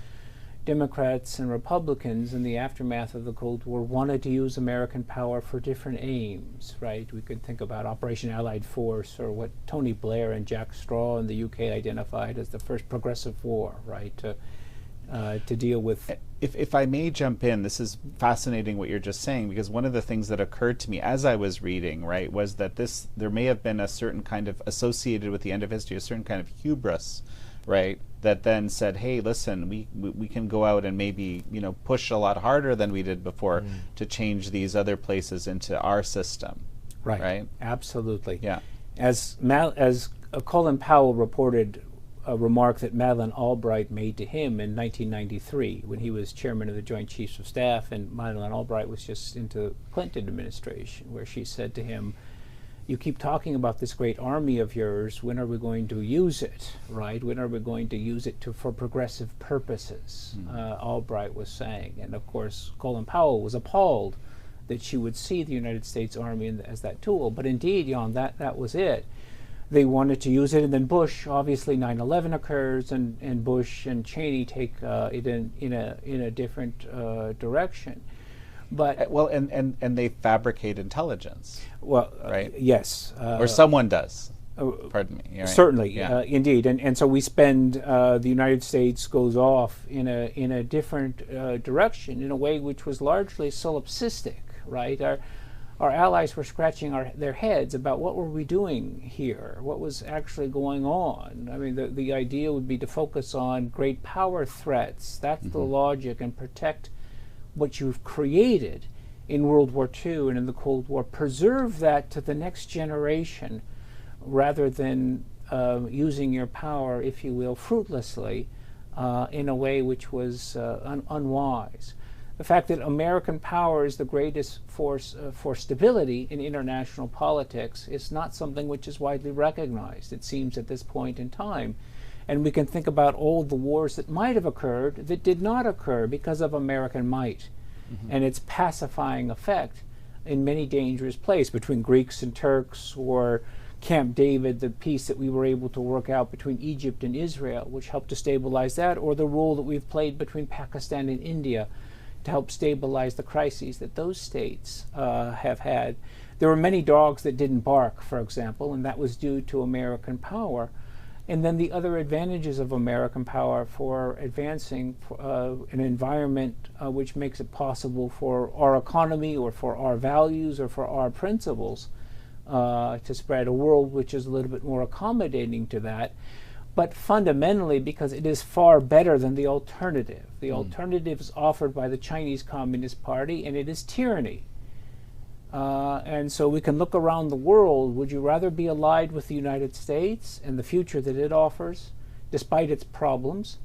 Democrats and Republicans in the aftermath of the Cold War wanted to use American power for different aims, right? We could think about Operation Allied Force, or what Tony Blair and Jack Straw in the UK identified as the first progressive war, right? To deal with. If I may jump in, this is fascinating what you're just saying, because one of the things that occurred to me as I was reading, right, was that there may have been a certain kind of, associated with the end of history, a certain kind of hubris, right, that then said, hey, listen, we can go out and maybe, push a lot harder than we did before to change these other places into our system. Right? Absolutely. Yeah. As Colin Powell reported a remark that Madeleine Albright made to him in 1993 when he was chairman of the Joint Chiefs of Staff, and Madeleine Albright was just into the Clinton administration, where she said to him, you keep talking about this great army of yours, when are we going to use it, right? When are we going to use it for progressive purposes? Albright was saying. And of course, Colin Powell was appalled that she would see the United States Army as that tool. But indeed, Jan, that was it. They wanted to use it, and then Bush, obviously 9/11 occurs, and Bush and Cheney take it in a different direction. But well, and they fabricate intelligence. Well, right? Yes, or someone does. Pardon me. Right? Certainly, yeah. Indeed, and so we spend. The United States goes off in a different direction, in a way which was largely solipsistic, right? Our allies were scratching their heads about what were we doing here, what was actually going on. I mean, the idea would be to focus on great power threats. That's the logic, and protect what you've created in World War II and in the Cold War. Preserve that to the next generation, rather than using your power, if you will, fruitlessly in a way which was unwise. The fact that American power is the greatest force for stability in international politics is not something which is widely recognized, it seems, at this point in time. And we can think about all the wars that might have occurred that did not occur because of American might and its pacifying effect in many dangerous places between Greeks and Turks, or Camp David, the peace that we were able to work out between Egypt and Israel, which helped to stabilize that, or the role that we've played between Pakistan and India to help stabilize the crises that those states have had. There were many dogs that didn't bark, for example, and that was due to American power. And then the other advantages of American power for advancing an environment which makes it possible for our economy or for our values or for our principles to spread, a world which is a little bit more accommodating to that, but fundamentally because it is far better than the alternative. The alternative is offered by the Chinese Communist Party, and it is tyranny. And so we can look around the world. Would you rather be allied with the United States and the future that it offers, despite its problems?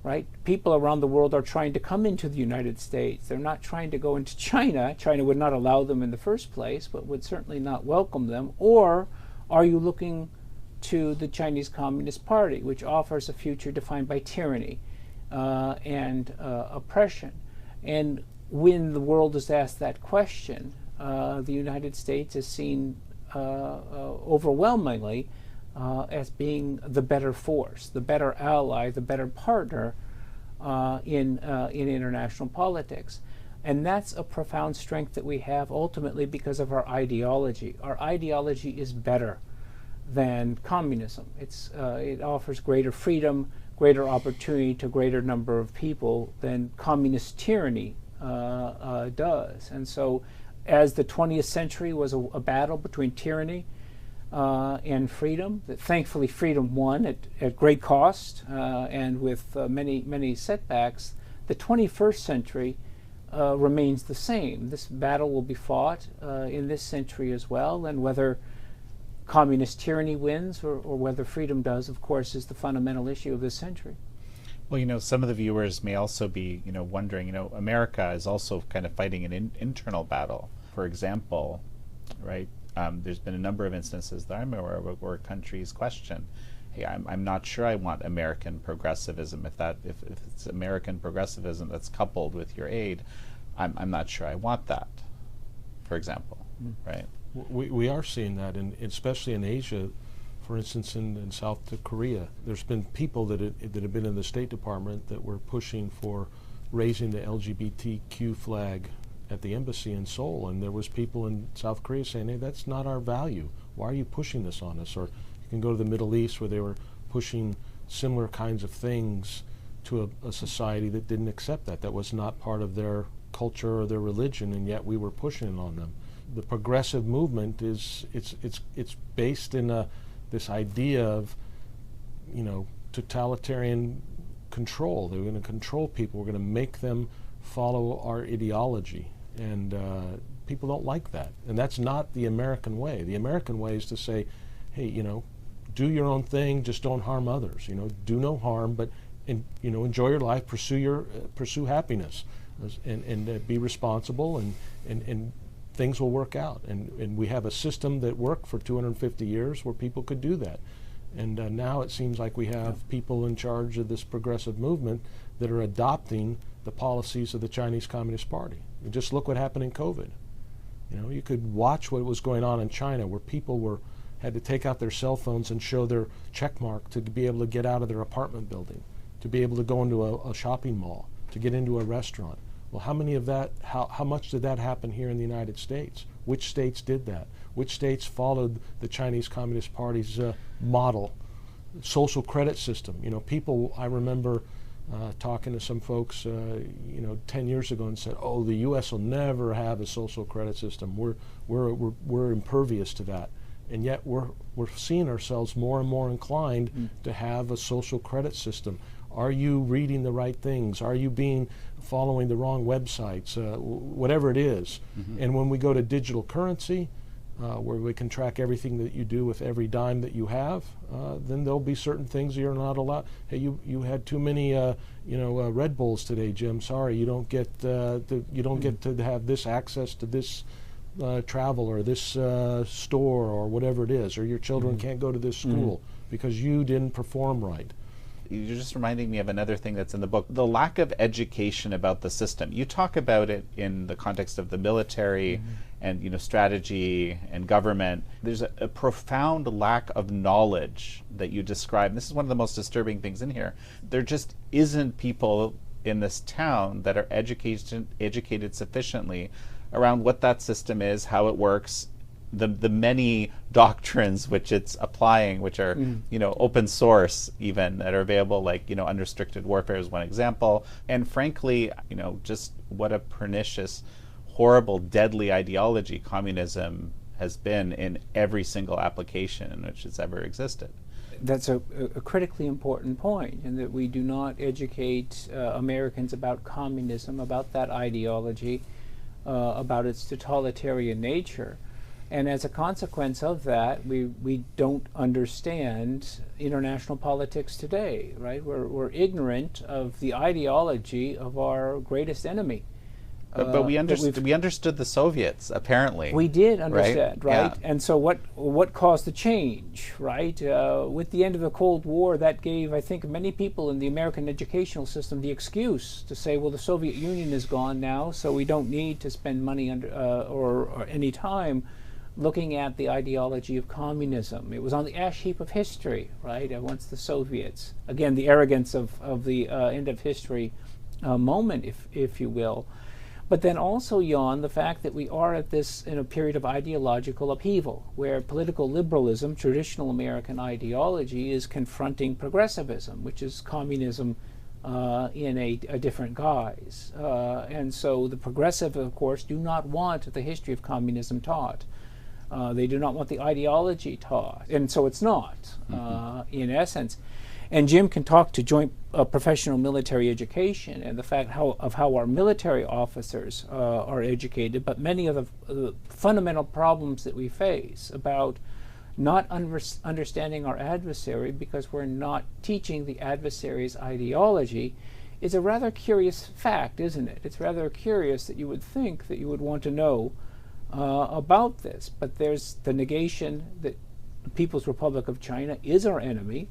Right? People around the world are trying to come into the United States. They're not trying to go into China. China would not allow them in the first place, but would certainly not welcome them. Or are you looking to the Chinese Communist Party, which offers a future defined by tyranny and oppression? And when the world is asked that question, the United States is seen overwhelmingly as being the better force, the better ally, the better partner in international politics. And that's a profound strength that we have ultimately because of our ideology. Our ideology is better than communism. It offers greater freedom, greater opportunity to a greater number of people than communist tyranny does. And so as the 20th century was a battle between tyranny and freedom, that thankfully freedom won at great cost and with many setbacks, the 21st century remains the same. This battle will be fought in this century as well, and whether communist tyranny wins or whether freedom does, of course, is the fundamental issue of this century. Well, some of the viewers may also be, wondering, America is also kind of fighting an internal battle. For example, right, there's been a number of instances that I'm aware of where countries question, hey, I'm not sure I want American progressivism. If it's American progressivism that's coupled with your aid, I'm not sure I want that, for example, right? We are seeing that, especially in Asia. For instance, in South Korea, there's been people that have been in the State Department that were pushing for raising the LGBTQ flag at the embassy in Seoul, and there was people in South Korea saying, hey, that's not our value. Why are you pushing this on us? Or you can go to the Middle East where they were pushing similar kinds of things to a society that didn't accept that. That was not part of their culture or their religion, and yet we were pushing it on them. The progressive movement it's based in this idea of, totalitarian control. They're going to control people. We're going to make them follow our ideology. And people don't like that. And that's not the American way. The American way is to say, hey, do your own thing, just don't harm others. Do no harm, but enjoy your life, pursue happiness, and be responsible, and things will work out. And we have a system that worked for 250 years where people could do that. And now it seems like we have people in charge of this progressive movement that are adopting the policies of the Chinese Communist Party. And just look what happened in COVID. You could watch what was going on in China, where people had to take out their cell phones and show their check mark to be able to get out of their apartment building, to be able to go into a shopping mall, to get into a restaurant. Well, how much did that happen here in the United States? Which states did that? Which states followed the Chinese Communist Party's model, social credit system? People, I remember talking to some folks, 10 years ago and said, oh, the U.S. will never have a social credit system. We're impervious to that. And yet we're seeing ourselves more and more inclined to have a social credit system. Are you reading the right things? Are you following the wrong websites? Whatever it is. And when we go to digital currency, where we can track everything that you do with every dime that you have, then there'll be certain things you're not allowed. Hey, you had too many, Red Bulls today, Jim. Sorry, you don't get get to have this access to this travel or this store or whatever it is, or your children can't go to this school because you didn't perform right. You're just reminding me of another thing that's in the book, the lack of education about the system. You talk about it in the context of the military and strategy and government. There's a profound lack of knowledge that you describe. This is one of the most disturbing things in here. There just isn't people in this town that are educated sufficiently around what that system is, how it works, the many doctrines which it's applying, which are open source even, that are available, like unrestricted warfare is one example, and frankly just what a pernicious, horrible, deadly ideology communism has been in every single application in which it's ever existed. That's a critically important point, in that we do not educate Americans about communism, about that ideology, about its totalitarian nature. And as a consequence of that, we don't understand international politics today, right? We're ignorant of the ideology of our greatest enemy. But we understood the Soviets, apparently. We did understand, right? Yeah. And so what caused the change, right? With the end of the Cold War, that gave, I think, many people in the American educational system the excuse to say, well, the Soviet Union is gone now, so we don't need to spend money or any time looking at the ideology of communism. It was on the ash heap of history, right? Once the Soviets, again, the arrogance of the end of history moment, if you will. But then also, Jan, the fact that we are in a period of ideological upheaval, where political liberalism, traditional American ideology, is confronting progressivism, which is communism in a different guise. And so the progressive, of course, do not want the history of communism taught. They do not want the ideology taught. And so it's not, in essence. And Jim can talk to joint professional military education and the fact of how our military officers are educated, but many of the fundamental problems that we face about not understanding our adversary because we're not teaching the adversary's ideology is a rather curious fact, isn't it? It's rather curious that you would think that you would want to know about this, but there's the negation that the People's Republic of China is our enemy.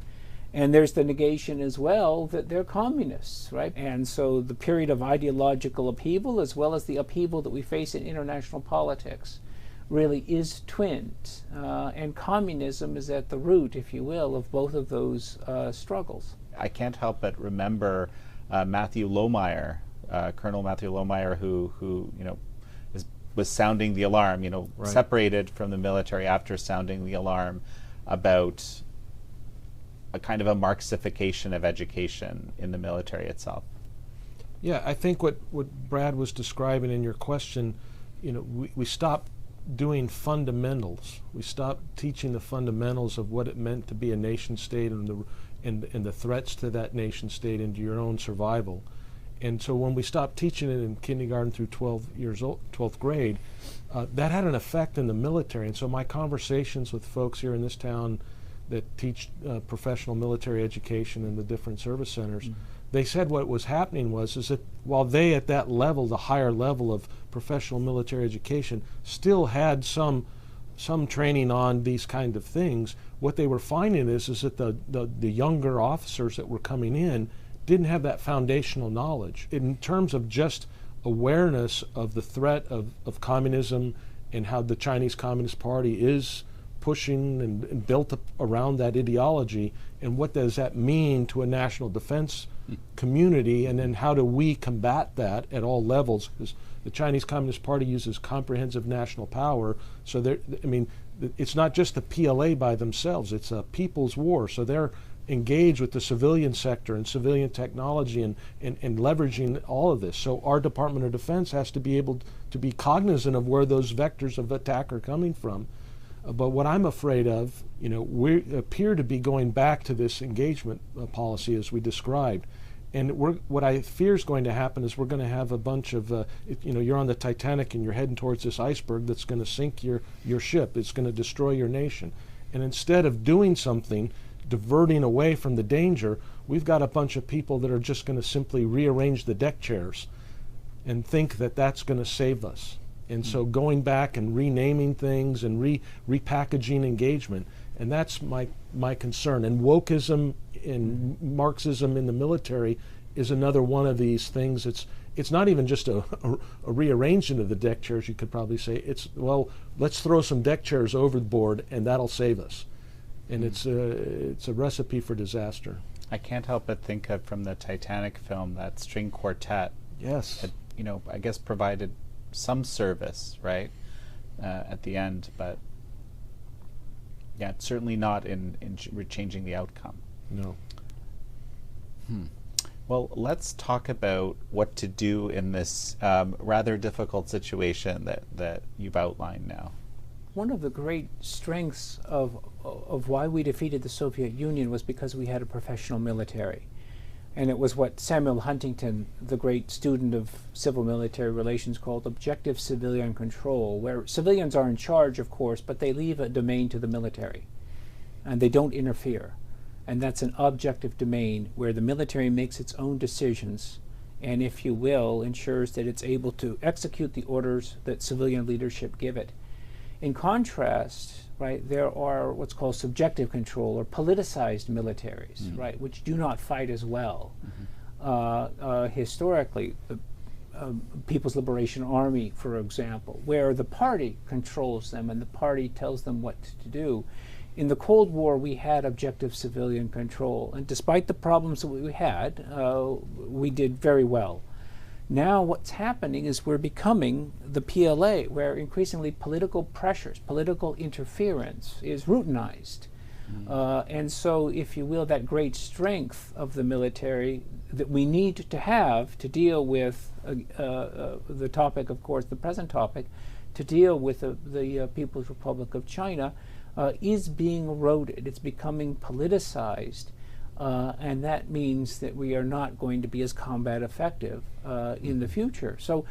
And there's the negation as well that they're communists, right? And so the period of ideological upheaval, as well as the upheaval that we face in international politics, really is twinned. And communism is at the root, if you will, of both of those struggles. I can't help but remember Matthew Lohmeyer, Colonel Matthew Lohmeyer, who was sounding the alarm, right. Separated from the military after sounding the alarm about a kind of a Marxification of education in the military itself. Yeah, I think what Brad was describing in your question, we stopped doing fundamentals. We stopped teaching the fundamentals of what it meant to be a nation state and the threats to that nation state and to your own survival. And so when we stopped teaching it in kindergarten through 12th grade, that had an effect in the military. And so my conversations with folks here in this town that teach professional military education in the different service centers, they said what was happening is that while they at that level, the higher level of professional military education, still had some training on these kind of things, what they were finding is that the younger officers that were coming in didn't have that foundational knowledge in terms of just awareness of the threat of communism and how the Chinese Communist Party is pushing and built up around that ideology, and what does that mean to a national defense community, and then how do we combat that at all levels? Because the Chinese Communist Party uses comprehensive national power, so it's not just the PLA by themselves, it's a people's war, so they're engaged with the civilian sector and civilian technology and leveraging all of this. So our Department of Defense has to be able to be cognizant of where those vectors of attack are coming from. But what I'm afraid of, we appear to be going back to this engagement policy as we described. And what I fear is going to happen is we're going to have a bunch of, you're on the Titanic and you're heading towards this iceberg that's going to sink your ship. It's going to destroy your nation. And instead of doing something, diverting away from the danger, we've got a bunch of people that are just going to simply rearrange the deck chairs and think that that's going to save us. And so going back and renaming things and repackaging engagement, and that's my concern. And wokeism and Marxism in the military is another one of these things. It's not even just a rearrangement of the deck chairs, you could probably say. It's, well, let's throw some deck chairs overboard and that'll save us. And it's a recipe for disaster. I can't help but think of, from the Titanic film, that string quartet. Yes. That, I guess provided some service, right, at the end, but yeah, it's certainly not in changing the outcome. No. Well, let's talk about what to do in this rather difficult situation that you've outlined now. One of the great strengths of why we defeated the Soviet Union was because we had a professional military. And it was what Samuel Huntington, the great student of civil military relations, called objective civilian control, where civilians are in charge, of course, but they leave a domain to the military, and they don't interfere. And that's an objective domain where the military makes its own decisions and, if you will, ensures that it's able to execute the orders that civilian leadership give it. In contrast, right, there are what's called subjective control or politicized militaries, right, which do not fight as well. Historically, the People's Liberation Army, for example, where the party controls them and the party tells them what to do. In the Cold War, we had objective civilian control, and despite the problems that we had, we did very well. Now what's happening is we're becoming the PLA, where increasingly political pressures, political interference is routinized. And so, if you will, that great strength of the military that we need to have to deal with the topic, of course, the present topic, to deal with the People's Republic of China, is being eroded. It's becoming politicized. And that means that we are not going to be as combat effective in the future. So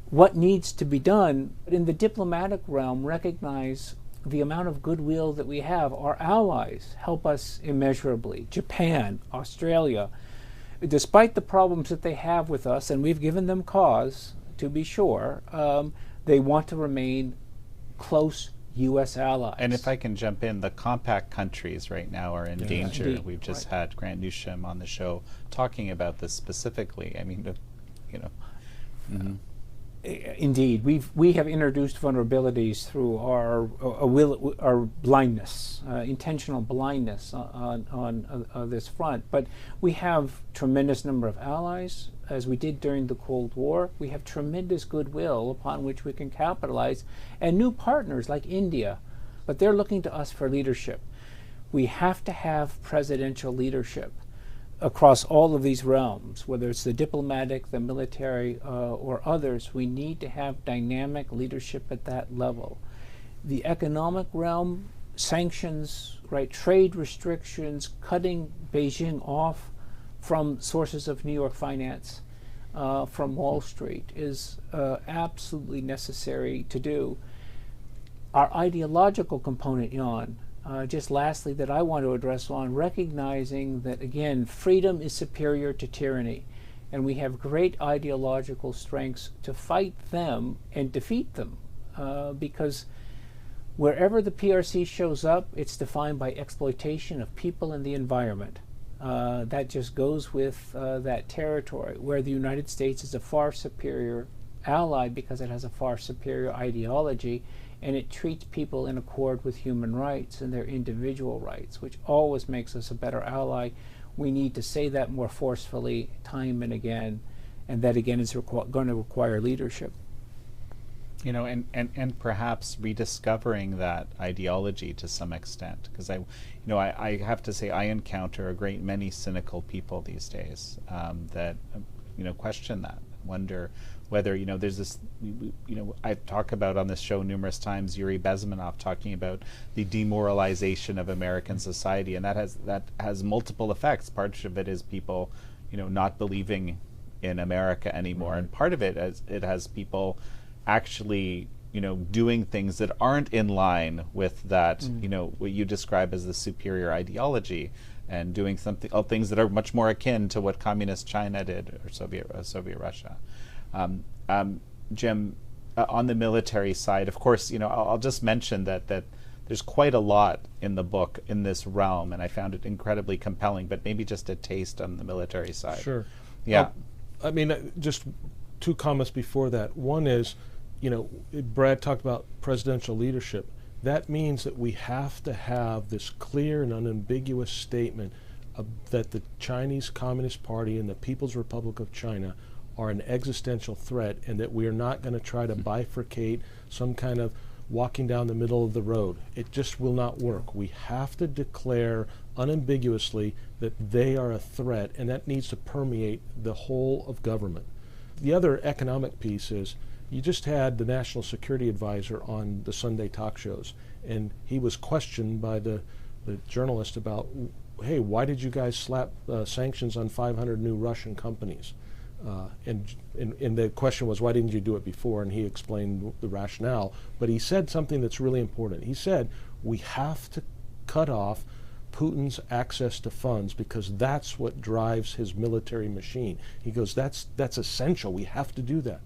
what needs to be done in the diplomatic realm, recognize the amount of goodwill that we have. Our allies help us immeasurably. Japan, Australia, despite the problems that they have with us, and we've given them cause, to be sure, they want to remain close U.S. allies. And if I can jump in, the compact countries right now are in danger. Indeed. We've just had Grant Newsham on the show talking about this specifically. I mean, Indeed, we have introduced vulnerabilities through our blindness, intentional blindness on this front. But we have tremendous number of allies, as we did during the Cold War. We have tremendous goodwill upon which we can capitalize, and new partners like India. But they're looking to us for leadership. We have to have presidential leadership across all of these realms, whether it's the diplomatic, the military, or others. We need to have dynamic leadership at that level. The economic realm, sanctions, right, trade restrictions, cutting Beijing off from sources of New York finance, from Wall Street, is absolutely necessary to do. Our ideological component, Jan, just lastly, that I want to address on, recognizing that, again, freedom is superior to tyranny, and we have great ideological strengths to fight them and defeat them, because wherever the PRC shows up, it's defined by exploitation of people and the environment. That just goes with that territory, where the United States is a far superior ally because it has a far superior ideology, and it treats people in accord with human rights and their individual rights, which always makes us a better ally. We need to say that more forcefully time and again, and that again is going to require leadership. You know, and perhaps rediscovering that ideology to some extent, because I have to say I encounter a great many cynical people these days that question that, wonder whether there's this I talk about on this show numerous times Yuri Bezmenov talking about the demoralization of American society, and that has multiple effects. Part of it is people not believing in America anymore, and part of it is it has people actually doing things that aren't in line with that what you describe as the superior ideology, and doing things that are much more akin to what communist China did, or Soviet Russia. Jim, on the military side, of course, I'll just mention that there's quite a lot in the book in this realm, and I found it incredibly compelling, but maybe just a taste on the military side. Sure. Yeah. I mean, just two comments before that. One is, Brad talked about presidential leadership. That means that we have to have this clear and unambiguous statement that the Chinese Communist Party and the People's Republic of China are an existential threat, and that we are not going to try to bifurcate some kind of walking down the middle of the road. It just will not work. We have to declare unambiguously that they are a threat, and that needs to permeate the whole of government. The other economic piece is, you just had the National Security Advisor on the Sunday talk shows, and he was questioned by the journalist about, hey, why did you guys slap sanctions on 500 new Russian companies? And the question was, why didn't you do it before? And he explained the rationale. But he said something that's really important. He said, we have to cut off Putin's access to funds, because that's what drives his military machine. He goes, that's essential. We have to do that.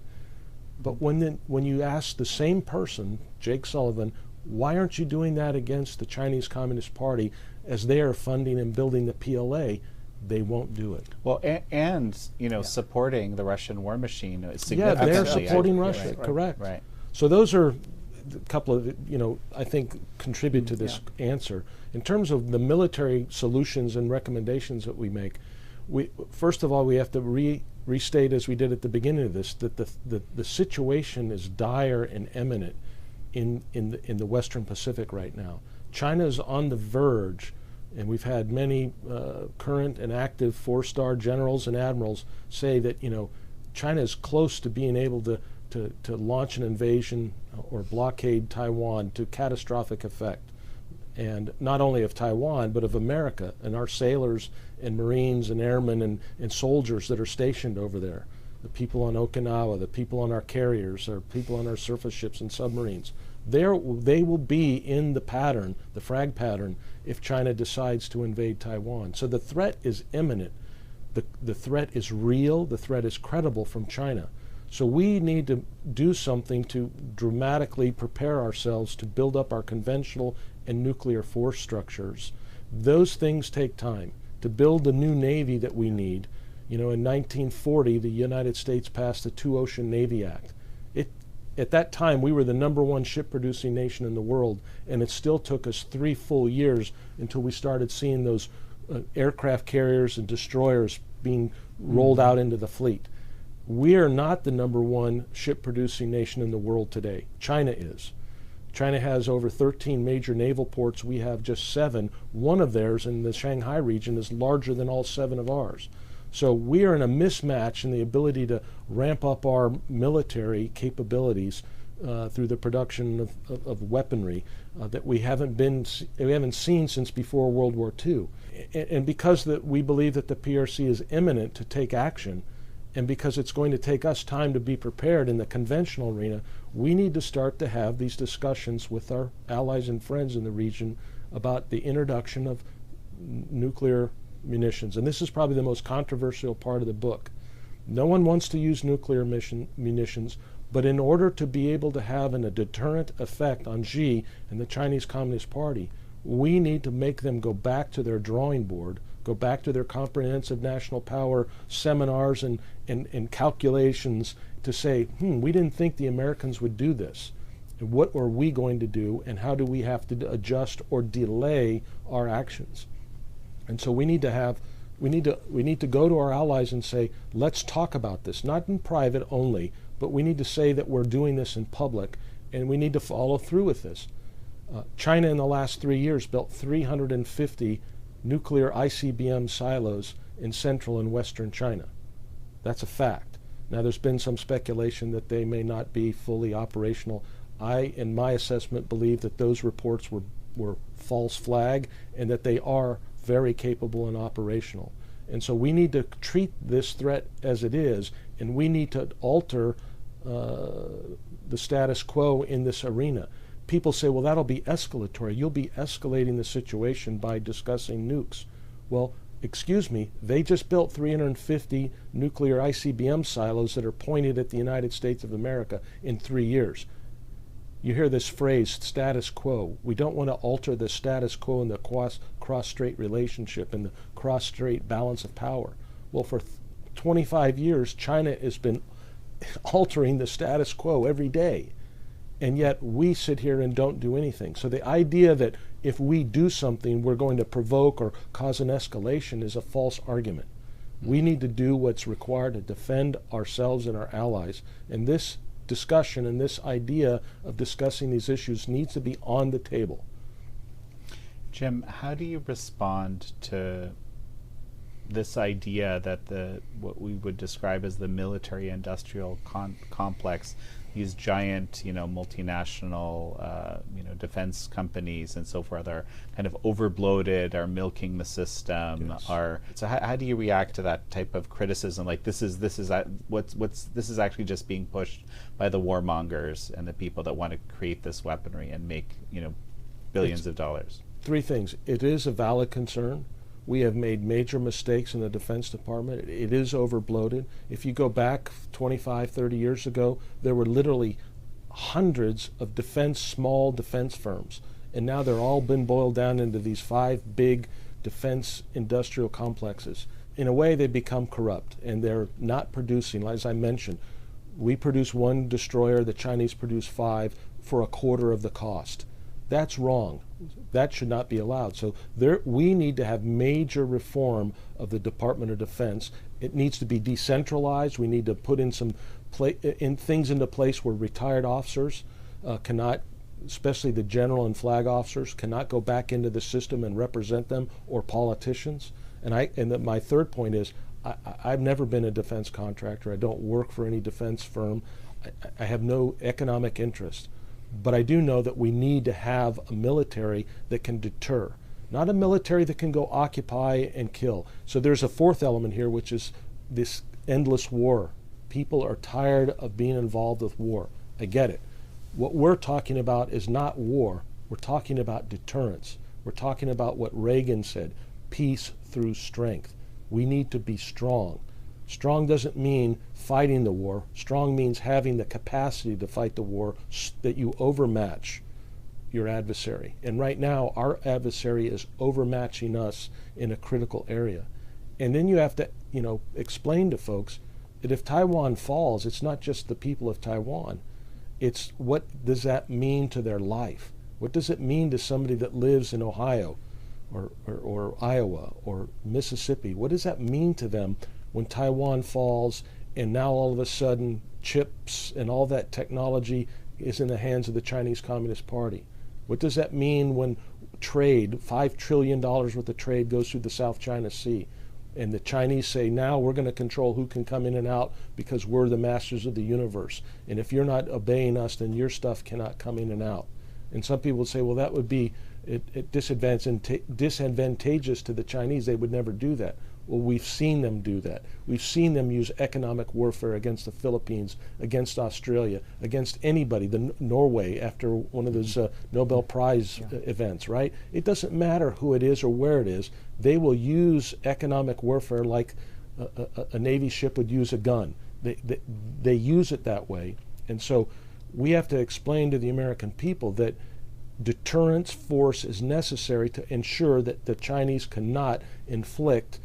But when you ask the same person, Jake Sullivan, why aren't you doing that against the Chinese Communist Party as they are funding and building the PLA? They won't do it. Well, and supporting the Russian war machine is Yeah, significantly. they're supporting Russia, right, correct. Right. So those are a couple of, I think contribute to this answer. In terms of the military solutions and recommendations that we make, first of all, we have to restate, as we did at the beginning of this, that the situation is dire and imminent in the Western Pacific right now. China is on the verge, and we've had many current and active 4-star generals and admirals say that China is close to being able to launch an invasion or blockade Taiwan to catastrophic effect, and not only of Taiwan but of America and our sailors and Marines and airmen and soldiers that are stationed over there, the people on Okinawa, the people on our carriers, or people on our surface ships and submarines. They will be in the pattern, the frag pattern, if China decides to invade Taiwan. So the threat is imminent. The threat is real. The threat is credible from China. So we need to do something to dramatically prepare ourselves to build up our conventional and nuclear force structures. Those things take time. To build the new Navy that we need, in 1940, the United States passed the Two-Ocean Navy Act. At that time, we were the #1 ship-producing nation in the world, and it still took us 3 full years until we started seeing those aircraft carriers and destroyers being rolled out into the fleet. We are not the #1 ship-producing nation in the world today. China is. China has over 13 major naval ports. We have just 7. One of theirs in the Shanghai region is larger than all 7 of ours. So we are in a mismatch in the ability to ramp up our military capabilities through the production of weaponry that we haven't seen since before World War II. And because we believe that the PRC is imminent to take action, and because it's going to take us time to be prepared in the conventional arena, we need to start to have these discussions with our allies and friends in the region about the introduction of nuclear munitions. And this is probably the most controversial part of the book. No one wants to use nuclear munitions, but in order to be able to have a deterrent effect on Xi and the Chinese Communist Party, we need to make them go back to their drawing board, go back to their comprehensive national power seminars and calculations to say, we didn't think the Americans would do this. And what are we going to do, and how do we have to adjust or delay our actions? And so we need to go to our allies and say, let's talk about this, not in private only, but we need to say that we're doing this in public, and we need to follow through with this. China in the last 3 years built 350 nuclear ICBM silos in central and western China. That's a fact. Now there's been some speculation that they may not be fully operational. I, in my assessment, believe that those reports were false flag, and that they are very capable and operational. And so we need to treat this threat as it is, and we need to alter the status quo in this arena. People say, well, that'll be escalatory. You'll be escalating the situation by discussing nukes. Well, excuse me, they just built 350 nuclear ICBM silos that are pointed at the United States of America in 3 years. You hear this phrase, status quo. We don't want to alter the status quo in the cross-strait relationship and the cross-strait balance of power. Well, for 25 years, China has been altering the status quo every day. And yet we sit here and don't do anything. So the idea that if we do something, we're going to provoke or cause an escalation is a false argument. We need to do what's required to defend ourselves and our allies. And this discussion and this idea of discussing these issues needs to be on the table. Jim, how do you respond to this idea that what we would describe as the military-industrial complex, these giant, multinational, defense companies and so forth are kind of overbloated, are milking the system? Yes. So how do you react to that type of criticism? Like this is actually just being pushed by the warmongers and the people that want to create this weaponry and make billions of dollars. Three things. It is a valid concern. We have made major mistakes in the Defense Department. It is overbloated. If you go back 25, 30 years ago, there were literally hundreds of small defense firms. And now they're all been boiled down into these 5 big defense industrial complexes. In a way, they become corrupt, and they're not producing. As I mentioned, we produce 1 destroyer, the Chinese produce 5 for a quarter of the cost. That's wrong. That should not be allowed. So we need to have major reform of the Department of Defense. It needs to be decentralized. We need to put in some things into place where retired officers cannot, especially the general and flag officers, cannot go back into the system and represent them, or politicians. My third point is, I've never been a defense contractor. I don't work for any defense firm. I have no economic interest. But I do know that we need to have a military that can deter, not a military that can go occupy and kill. So there's a fourth element here, which is this endless war. People are tired of being involved with war. I get it. What we're talking about is not war. We're talking about deterrence. We're talking about what Reagan said, peace through strength. We need to be strong. Strong doesn't mean fighting the war. Strong means having the capacity to fight the war, that you overmatch your adversary. And right now, our adversary is overmatching us in a critical area. And then you have to, explain to folks that if Taiwan falls, it's not just the people of Taiwan. It's what does that mean to their life? What does it mean to somebody that lives in Ohio or Iowa or Mississippi? What does that mean to them when Taiwan falls and now all of a sudden chips and all that technology is in the hands of the Chinese Communist Party? What does that mean when trade, $5 trillion worth of trade, goes through the South China Sea? And the Chinese say, now we're going to control who can come in and out because we're the masters of the universe. And if you're not obeying us, then your stuff cannot come in and out. And some people say, well, that would be disadvantageous to the Chinese. They would never do that. Well, we've seen them do that. We've seen them use economic warfare against the Philippines, against Australia, against anybody, Norway after one of those Nobel Prize events, right? It doesn't matter who it is or where it is. They will use economic warfare like a Navy ship would use a gun. They use it that way. And so we have to explain to the American people that deterrence force is necessary to ensure that the Chinese cannot inflict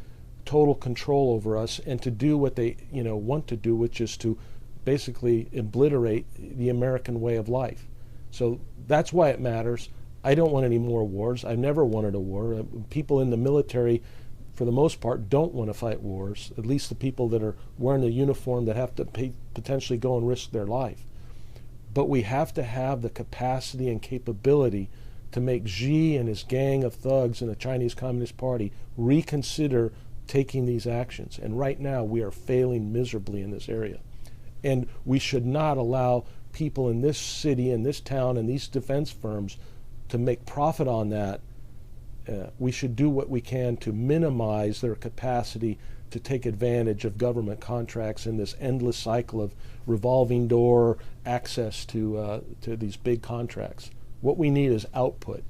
total control over us and to do what they want to do, which is to basically obliterate the American way of life. So that's why it matters. I don't want any more wars. I've never wanted a war. People in the military, for the most part, don't want to fight wars, at least the people that are wearing the uniform that have to potentially go and risk their life. But we have to have the capacity and capability to make Xi and his gang of thugs in the Chinese Communist Party reconsider taking these actions. And right now we are failing miserably in this area. And we should not allow people in this city, in this town, and these defense firms to make profit on that. We should do what we can to minimize their capacity to take advantage of government contracts in this endless cycle of revolving door access to these big contracts. What we need is output.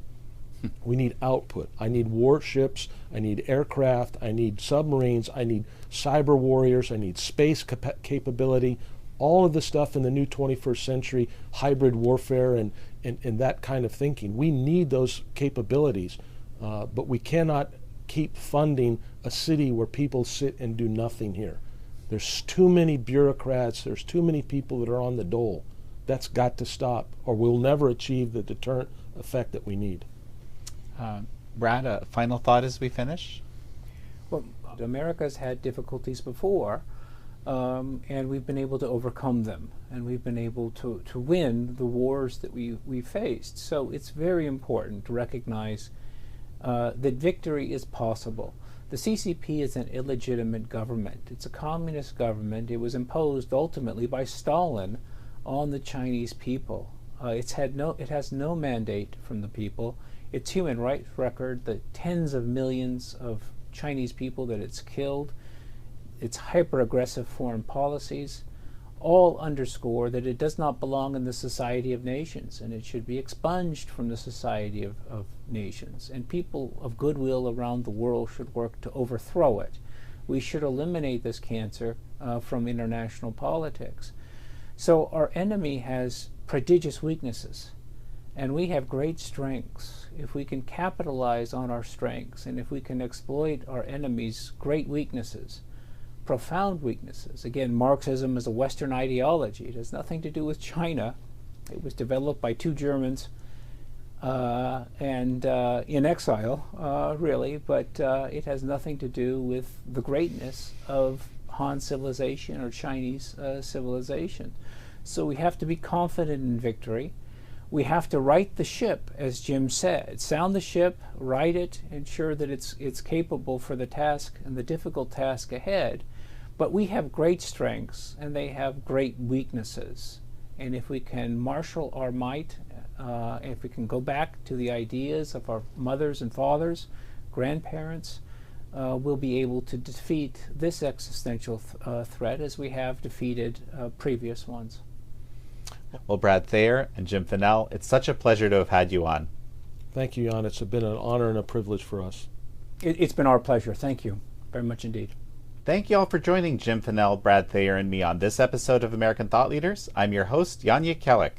We need output. I need warships, I need aircraft, I need submarines, I need cyber warriors, I need space capability, all of the stuff in the new 21st century, hybrid warfare and that kind of thinking. We need those capabilities, but we cannot keep funding a city where people sit and do nothing here. There's too many bureaucrats, there's too many people that are on the dole. That's got to stop, or we'll never achieve the deterrent effect that we need. Brad, a final thought as we finish? Well, America's had difficulties before, and we've been able to overcome them, and we've been able to win the wars that we faced. So it's very important to recognize that victory is possible. The CCP is an illegitimate government. It's a communist government. It was imposed ultimately by Stalin on the Chinese people. It has no mandate from the people. Its human rights record, the tens of millions of Chinese people that it's killed, its hyper-aggressive foreign policies, all underscore that it does not belong in the society of nations, and it should be expunged from the society of nations. And people of goodwill around the world should work to overthrow it. We should eliminate this cancer from international politics. So our enemy has prodigious weaknesses, and we have great strengths. If we can capitalize on our strengths, and if we can exploit our enemy's great weaknesses, profound weaknesses. Again, Marxism is a Western ideology. It has nothing to do with China. It was developed by two Germans and in exile, really, but it has nothing to do with the greatness of Han civilization or Chinese civilization. So we have to be confident in victory. We have to right the ship, as Jim said. Sound the ship, right it, ensure that it's capable for the task and the difficult task ahead. But we have great strengths, and they have great weaknesses. And if we can marshal our might, if we can go back to the ideas of our mothers and fathers, grandparents, we'll be able to defeat this existential threat as we have defeated previous ones. Well, Brad Thayer and Jim Fanell, it's such a pleasure to have had you on. Thank you, Jan. It's been an honor and a privilege for us. It's been our pleasure. Thank you very much indeed. Thank you all for joining Jim Fanell, Brad Thayer, and me on this episode of American Thought Leaders. I'm your host, Jan Jekielek.